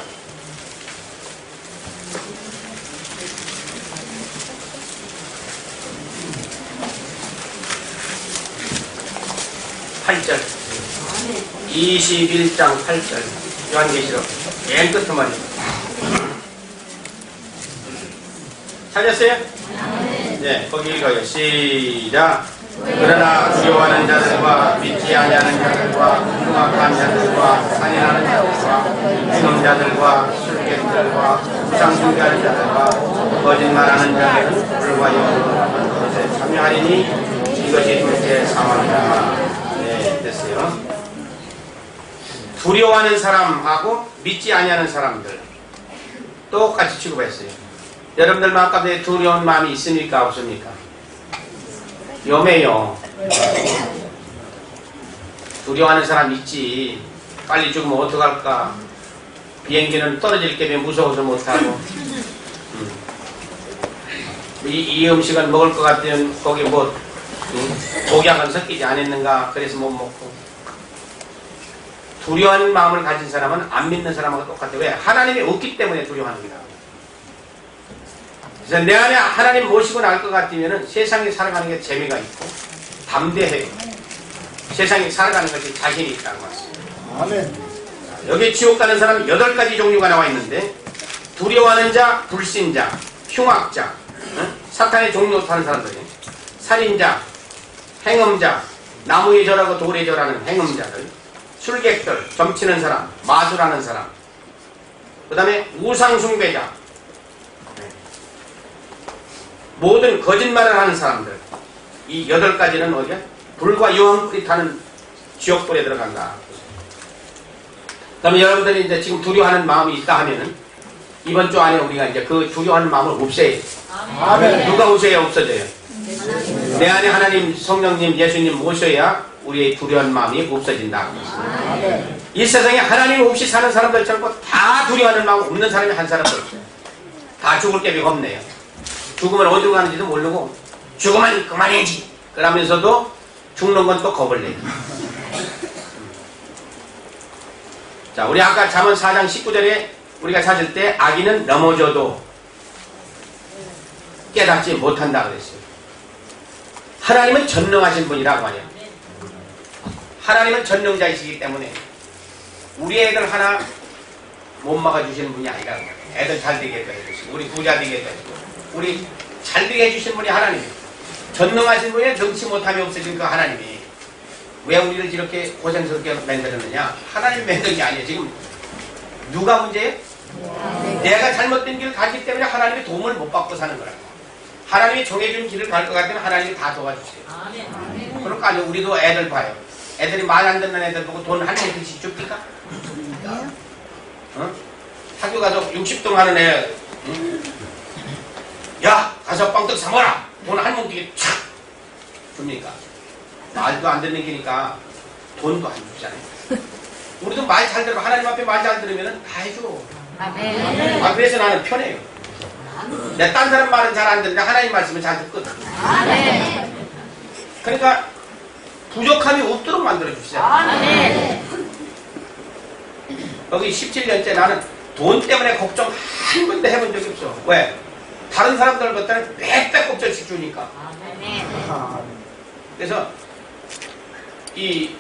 8절. 21장 8절. 요한계시록 맨 끝에 말이에요. 찾았어요? 네, 거기 읽어요. 시작. 그러나 두려워하는 자들과 믿지 믿지 아니하는 자들과 흉악한 자들과 살인하는 자들과 행음자들과 술객들과 우상숭배하는 자들과 거짓말하는 자들은 불과 영원한 것에 참여하리니 이것이 둘째 사망이라. 네, 됐어요. 두려워하는 사람하고 믿지 아니하는 사람들 똑같이 취급했어요. 여러분들 마음가운데 두려운 마음이 있습니까? 없습니까? 요매요. 두려워하는 사람 있지. 빨리 죽으면 어떡할까? 비행기는 떨어질 게 무서워서 못하고. 이 음식은 먹을 것 같으면 거기 뭐 독약은 섞이지 않았는가? 그래서 못 먹고. 두려워하는 마음을 가진 사람은 안 믿는 사람하고 똑같아요. 왜? 하나님이 없기 때문에 두려워합니다. 그래서 내 안에 하나님 모시고 나올 것 같으면 세상에 살아가는 게 재미가 있고 담대해요. 세상에 살아가는 것이 자신이 있다는 말씀입니다. 아멘. 여기 지옥 가는 사람은 8가지 종류가 나와 있는데 두려워하는 자, 불신자, 흉악자, 사탄의 종로 타는 사람들이 살인자, 행음자, 나무에 절하고 돌에 절하는 행음자들, 술객들, 점치는 사람, 마술하는 사람, 그 다음에 우상숭배자, 모든 거짓말을 하는 사람들. 이 8가지는 어디야? 불과 유황불이 타는 지옥불에 들어간다. 그러면 여러분들이 이제 지금 두려워하는 마음이 있다 하면은 이번 주 안에 우리가 이제 그 두려워하는 마음을 없애야 돼. 아멘. 누가 없애야 없어져요? 내 안에 하나님, 성령님, 예수님 모셔야 우리의 두려운 마음이 없어진다. 아멘. 이 세상에 하나님 없이 사는 사람들처럼 다 두려워하는 마음 없는 사람이 한 사람도 없어요. 다 죽을 깨비 겁내요. 죽으면 어디로 가는지도 모르고 죽으면 그만이지 그러면서도 죽는 건 또 겁을 내요. 자, 우리 아까 잠언 4장 19절에 우리가 찾을 때 악인은 넘어져도 깨닫지 못한다 그랬어요. 하나님은 전능하신 분이라고 하냐. 하나님은 전능자이시기 때문에 우리 애들 하나 못 막아주시는 분이 아니라고 해요. 애들 잘 되게 해주시고 우리 부자 되게 해주시고 우리 잘 되게 해주신 분이 하나님이에요. 전능하신 분이 능치 못함이 없어진 그 하나님이 왜 우리를 이렇게 고생스럽게 만들었느냐? 하나님 만든 게 아니에요. 지금 누가 문제예요? 내가 잘못된 길을 가기 때문에 하나님의 도움을 못 받고 사는 거라고. 하나님이 정해준 길을 갈 것 같으면 하나님이 다 도와주세요. 그러니까 아니요. 우리도 애들 봐요. 애들이 말 안 듣는 애들 보고 돈 한 푼씩 줍니까? 어? 학교 가서 60등 하는 애 응? 야 가서 빵떡 사먹어라. 돈 한 뭉치게 촥 줍니까? 말도 안 듣는 기니까 돈도 안 주잖아요. 우리도 말 잘 들어 하나님 앞에 말 잘 들으면 다 해줘. 아멘. 아, 그래서 나는 편해요. 내 딴 사람 말은 잘 안 듣는데 하나님 말씀은 잘 듣거든. 아멘. 그러니까 부족함이 없도록 만들어 주시잖아요. 아멘. 여기 17년째 나는 돈 때문에 걱정 한 번도 해본 적이 없어. 왜? 다른 사람들 것들은 빽빽 걱정씩 주니까. 아멘. 그래서 이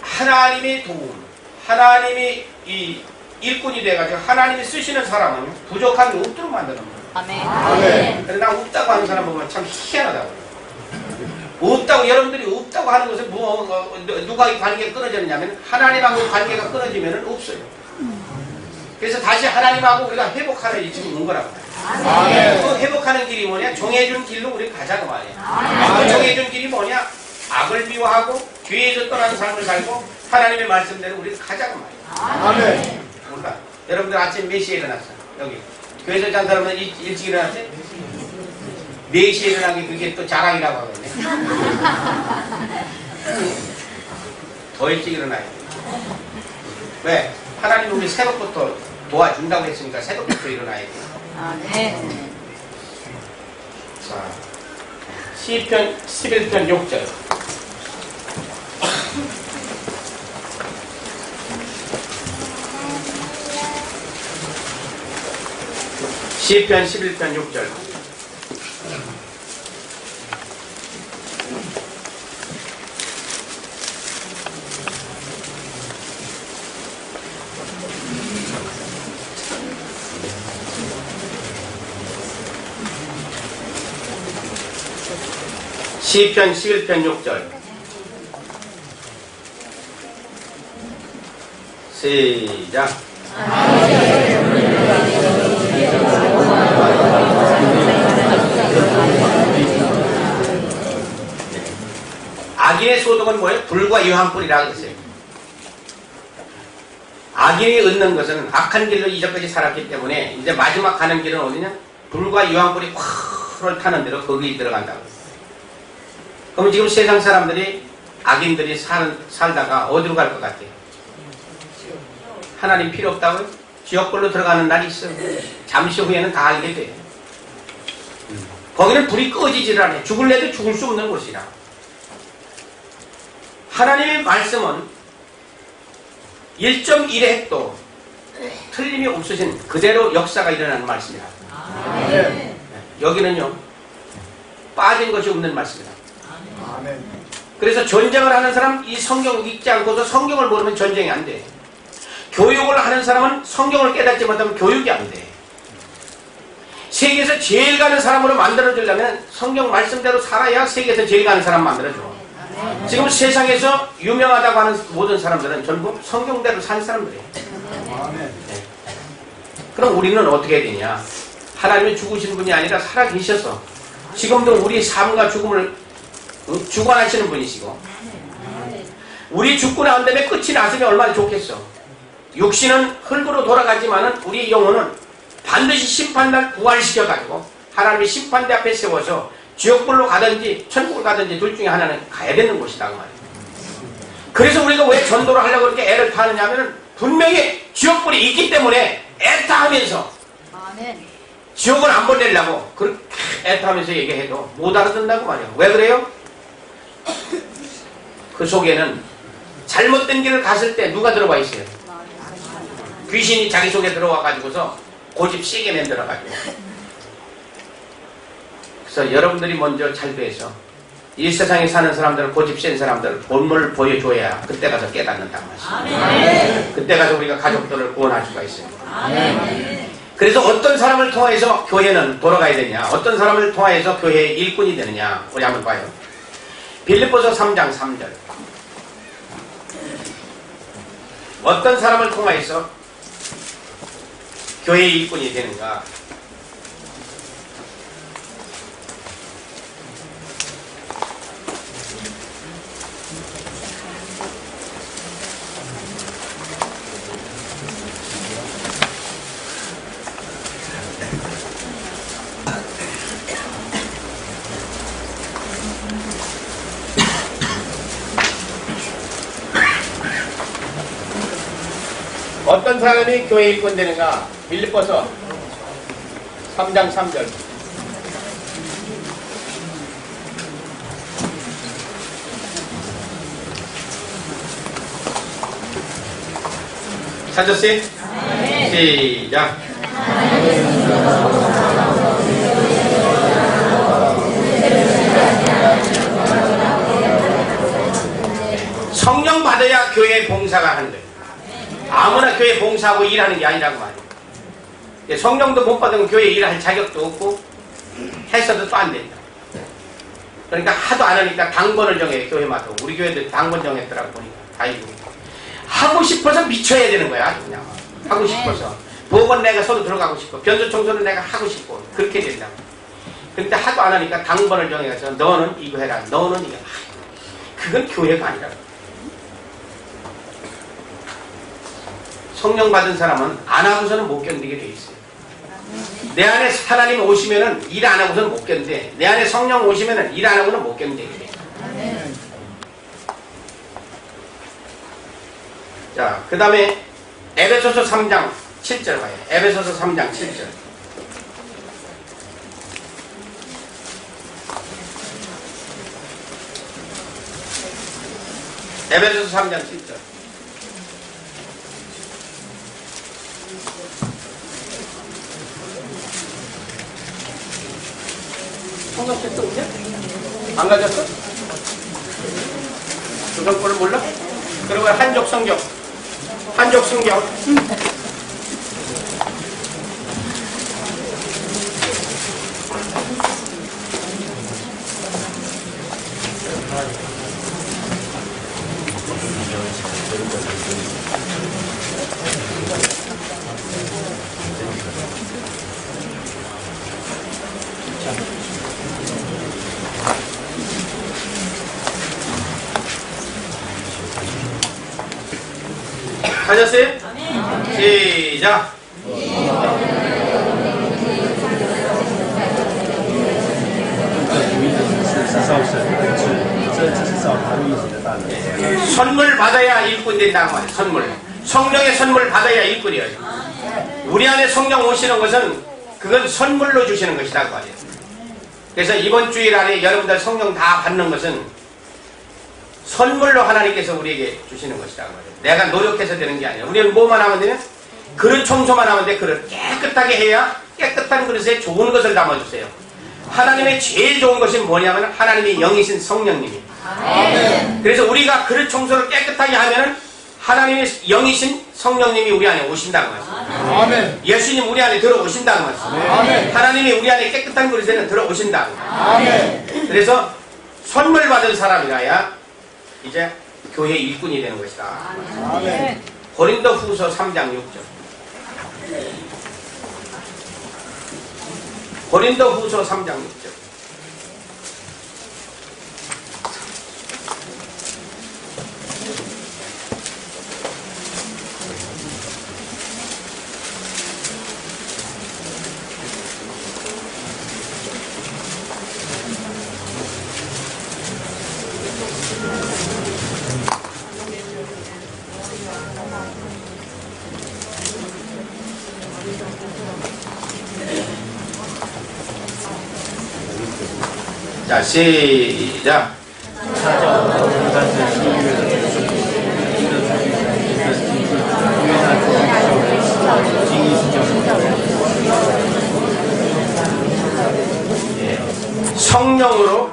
하나님의 도움, 하나님이 이 일꾼이 돼가지고 하나님이 쓰시는 사람은 부족함이 없도록 만드는 거예요. 아멘. 그래서 나 없다고 하는 사람 보면 참 희한하다고. 없다고, 여러분들이 없다고 하는 것은 누가 이 관계가 끊어졌냐면 하나님하고 관계가 끊어지면 없어요. 그래서 다시 하나님하고 우리가 회복하는 지금 온 거라고. 그 회복하는 길이 뭐냐? 정해준 길로 우리 가자고 말이야. 그 정해준 길이 뭐냐? 악을 미워하고 죄에서 떠나는 삶을 살고 하나님의 말씀대로 우리 가자고 말이야. 아멘. 몰라. 여러분들 아침 몇 시에 일어났어? 여기. 교회에서 잔 사람은 일찍 일어났지? 4시에 일어난 게 그게 또 자랑이라고 하거든요. 더 일찍 일어나야 돼. 왜? 하나님 우리 새벽부터 도와준다고 했으니까 새벽부터 일어나야 돼. 아멘. 자, 시편 11편 6절. 시편 11편 6절. 시편 11편 6절. 시작. 악인의 소득은 뭐예요? 불과 유황불이라고 했어요. 악인이 얻는 것은 악한 길로 이전까지 살았기 때문에 이제 마지막 가는 길은 어디냐? 불과 유황불이 확 타는 대로 거기 들어간다고. 그럼 지금 세상 사람들이 악인들이 살다가 어디로 갈 것 같아요? 하나님 필요 없다고요? 지옥불로 들어가는 날이 있어요. 잠시 후에는 다 알게 돼요. 거기는 불이 꺼지질 않아요. 죽을래도 죽을 수 없는 곳이라. 하나님의 말씀은 1.1의 핵도 틀림이 없으신 그대로 역사가 일어나는 말씀이다. 아멘. 여기는요, 빠진 것이 없는 말씀이다. 아멘. 그래서 전쟁을 하는 사람, 이 성경 읽지 않고서 성경을 모르면 전쟁이 안 돼. 교육을 하는 사람은 성경을 깨닫지 못하면 교육이 안 돼. 세계에서 제일 가는 사람으로 만들어주려면 성경 말씀대로 살아야 세계에서 제일 가는 사람 만들어줘. 지금 세상에서 유명하다고 하는 모든 사람들은 전부 성경대로 산 사람들이에요. 아멘. 그럼 우리는 어떻게 해야 되냐? 하나님이 죽으신 분이 아니라 살아계셔서 지금도 우리 삶과 죽음을 주관하시는 분이시고, 우리 죽고 난 다음에 끝이 났으면 얼마나 좋겠어. 육신은 흙으로 돌아가지만은 우리 영혼은 반드시 심판날 부활시켜가지고 하나님의 심판대 앞에 세워서 지옥불로 가든지 천국을 가든지 둘 중에 하나는 가야 되는 곳이다 그 말이에요. 그래서 우리가 왜 전도를 하려고 그렇게 애를 타느냐 하면은 분명히 지옥불이 있기 때문에 애타하면서 지옥을 안 보내려고 그렇게 애타하면서 얘기해도 못 알아듣는다고 말이에요. 왜 그래요? 그 속에는 잘못된 길을 갔을 때 누가 들어와 있어요? 귀신이 자기 속에 들어와 가지고서 고집 세게 만들어 가지고. 그래서 여러분들이 먼저 잘 돼서 이 세상에 사는 사람들은 고집 센 사람들 본물을 보여줘야 그때 가서 깨닫는다는 말이에요. 그때 가서 우리가 가족들을 구원할 수가 있어요. 그래서 어떤 사람을 통해서 교회는 돌아가야 되냐, 어떤 사람을 통해서 교회의 일꾼이 되느냐, 우리 한번 봐요. 빌립보서 3장 3절. 어떤 사람을 통해서 교회의 일꾼이 되는가? 어떤 사람이 교회 일꾼 되는가? 빌립보서 3장 3절. 찾았어요? 시작. 성령 받아야 교회 봉사가 하는 거예요. 아무나 교회 봉사하고 일하는 게 아니라고 말이에요. 성령도 못 받으면 교회 일할 자격도 없고 했어도 또 안 된다. 그러니까 하도 안 하니까 당번을 정해. 교회마다 우리 교회도 당번 정했더라고 보니까. 아이고, 하고 싶어서 미쳐야 되는 거야. 아주 그냥 하고 싶어서. 보건 내가 서로 들어가고 싶고 변조 청소는 내가 하고 싶고 그렇게 된다. 그런데 하도 안 하니까 당번을 정해서 너는 이거 해라, 너는 이거. 그건 교회가 아니라고. 성령 받은 사람은 안 하고서는 못 견디게 돼 있어요. 내 안에 하나님 오시면은 일 안 하고서는 못 견뎌. 내 안에 성령 오시면은 일 안 하고는 못 견디게 돼. 자, 그 다음에 에베소서 3장 7절 봐요. 에베소서 3장 7절. 에베소서 3장 7절. 성경책도 없냐? 안 가졌어? 조선 거를 몰라? 그리고 한족 성경. 한족 성경. 하셨어요? 시작. 선물 받아야 일꾼 된다는 말이에요. 선물. 성령의 선물 받아야 일꾼이에요. 우리 안에 성령 오시는 것은 그건 선물로 주시는 것이다 그 말이에요. 그래서 이번 주일 안에 여러분들 성령 다 받는 것은 선물로 하나님께서 우리에게 주시는 것이다 그 말이에요. 내가 노력해서 되는 게 아니라 우리는 뭐만 하면 되냐? 그릇 청소만 하면 돼. 그릇 깨끗하게 해야 깨끗한 그릇에 좋은 것을 담아주세요. 하나님의 제일 좋은 것이 뭐냐면 하나님의 영이신 성령님이. 그래서 우리가 그릇 청소를 깨끗하게 하면은 하나님의 영이신 성령님이 우리 안에 오신다는 말이에요. 아멘. 예수님 우리 안에 들어오신다는 말이에요. 아멘. 하나님이 우리 안에 깨끗한 그릇에는 들어오신다는 말이에요. 아멘. 그래서 선물 받은 사람이라야 이제 교회 일꾼이 되는 것이다. 아멘. 고린도 후서 3장 6절. 고린도 후서 3장 6절. 자, 시작. 성령으로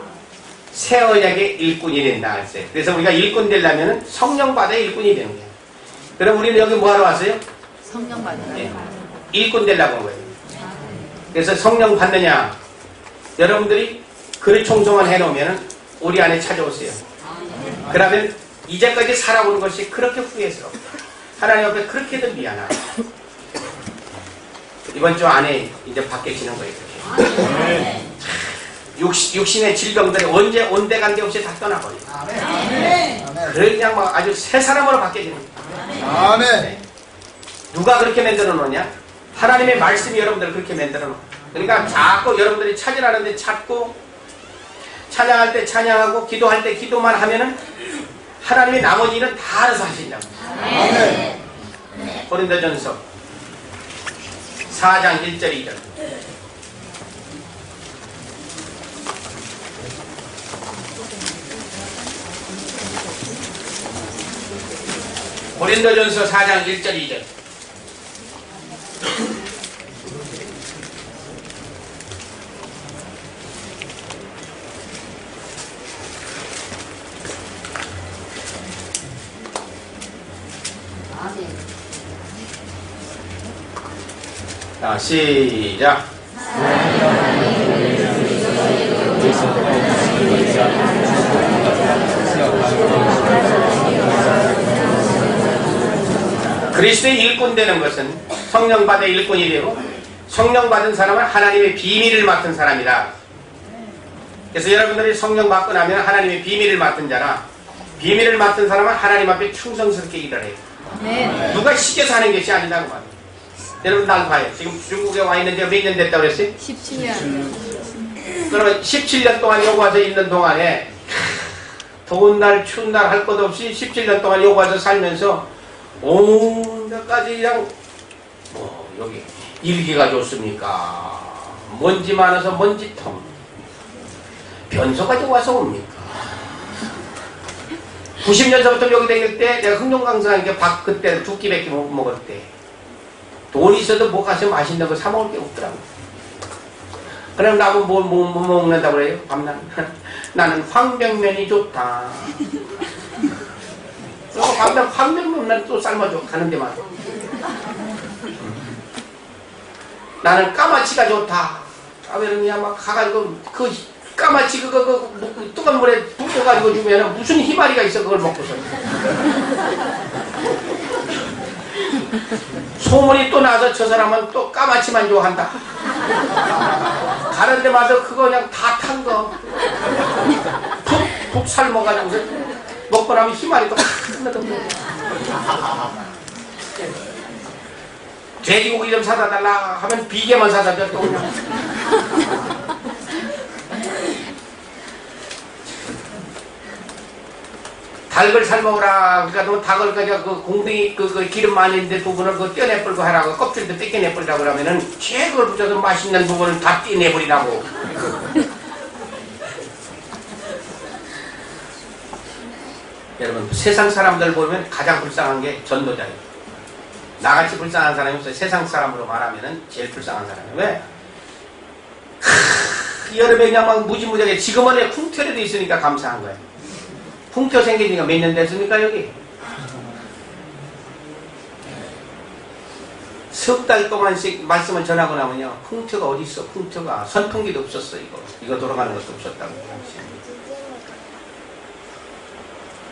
새 언약의 일꾼이 된다 했어요. 그래서 우리가 일꾼 되려면 성령 받아야 일꾼이 되는 거예요. 그럼 우리는 여기 뭐 하러 왔어요? 성령 받는 예. 일꾼 되려고 한 거예요. 그래서 성령 받느냐? 여러분들이 그릇 청소만 해놓으면 우리 안에 찾아오세요. 그러면 이제까지 살아온 것이 그렇게 후회스럽다. 하나님 앞에 그렇게도 미안하다. 이번 주 안에 이제 바뀌어지는 거예요. 그렇게. 육신의 질병들이 언제 온데간데 없이 다 떠나버려요. 그냥 막 아주 새 사람으로 바뀌어지는 거예요. 아멘. 누가 그렇게 만들어 놓냐? 하나님의 말씀이 여러분들을 그렇게 만들어 놓아. 그러니까 자꾸 여러분들이 찾으라는데 찾고, 찬양할 때 찬양하고, 기도할 때 기도만 하면은 하나님이 나머지 일은 다 알아서 하신다고. 아멘. 고린도전서 4장 1절 2절. 고린도전서 4장 1절 2절. 자, 시작. 그리스도의 일꾼 되는 것은 성령 받아 일꾼이 되고, 성령 받은 사람은 하나님의 비밀을 맡은 사람이다. 그래서 여러분들이 성령 받고 나면 하나님의 비밀을 맡은 자라, 비밀을 맡은 사람은 하나님 앞에 충성스럽게 일을 해요. 누가 시켜서 하는 것이 아니다고 말이에요. 여러분 날 봐요. 지금 중국에 와 있는 지가 몇 년 됐다고 그랬어요? 17년. 그러면 17년 동안 여기 와서 있는 동안에 더운 날 추운 날 할 것 없이 17년 동안 여기 와서 살면서 온 데까지 그냥 여기 일기가 좋습니까? 먼지 많아서 먼지통 변소 가지고 와서 옵니까? 90년서부터 여기 다닐 때 내가 흥룡강사하니까 밥 그때 두 끼밖에 못 먹을 때 돈이 있어도 뭐 가서 맛있는 거 사 먹을 게 없더라고. 그럼 나보고 뭐 먹는다고 그래요? 밤낮. 나는 황병면이 좋다. 그리고 밤낮 황병면 또 삶아줘. 가는 데만. 나는 까마치가 좋다. 왜 그러냐, 막 가가지고 그 까마치 그거 뜨거운 물에 붓어가지고 주면 무슨 희마리가 있어 그걸 먹고서. 소문이 또 나서 저 사람은 또 까마치만 좋아한다. 가는 데마다 그거 그냥 다 탄 거. 푹 삶아가지고서 먹고 나면 희말이 또 끝나던데. 돼지고기 좀 사다 달라 하면 비계만 사다 줘, 또 그냥. 닭을 삶아오라. 그러니까 너 닭을 그냥 그 공둥이 그 기름 많이 있는데 부분을 그 떼내버리고 하라고 껍질도 떼내버리라고 그러면은 최고를 붙여서 맛있는 부분을 다 떼내버리라고. 여러분 세상 사람들 보면 가장 불쌍한 게 전도자예요. 나같이 불쌍한 사람이 없어요. 세상 사람으로 말하면은 제일 불쌍한 사람이에요. 왜? 여름에 그냥 막 무지무지하게 지금은 풍토라도 있으니까 감사한 거예요. 풍토 생기니까 몇 년 됐습니까 여기? 석 달 동안씩 말씀을 전하고 나면요 풍토가 어디 있어? 풍토가 선풍기도 없었어. 이거 돌아가는 것도 없었다고.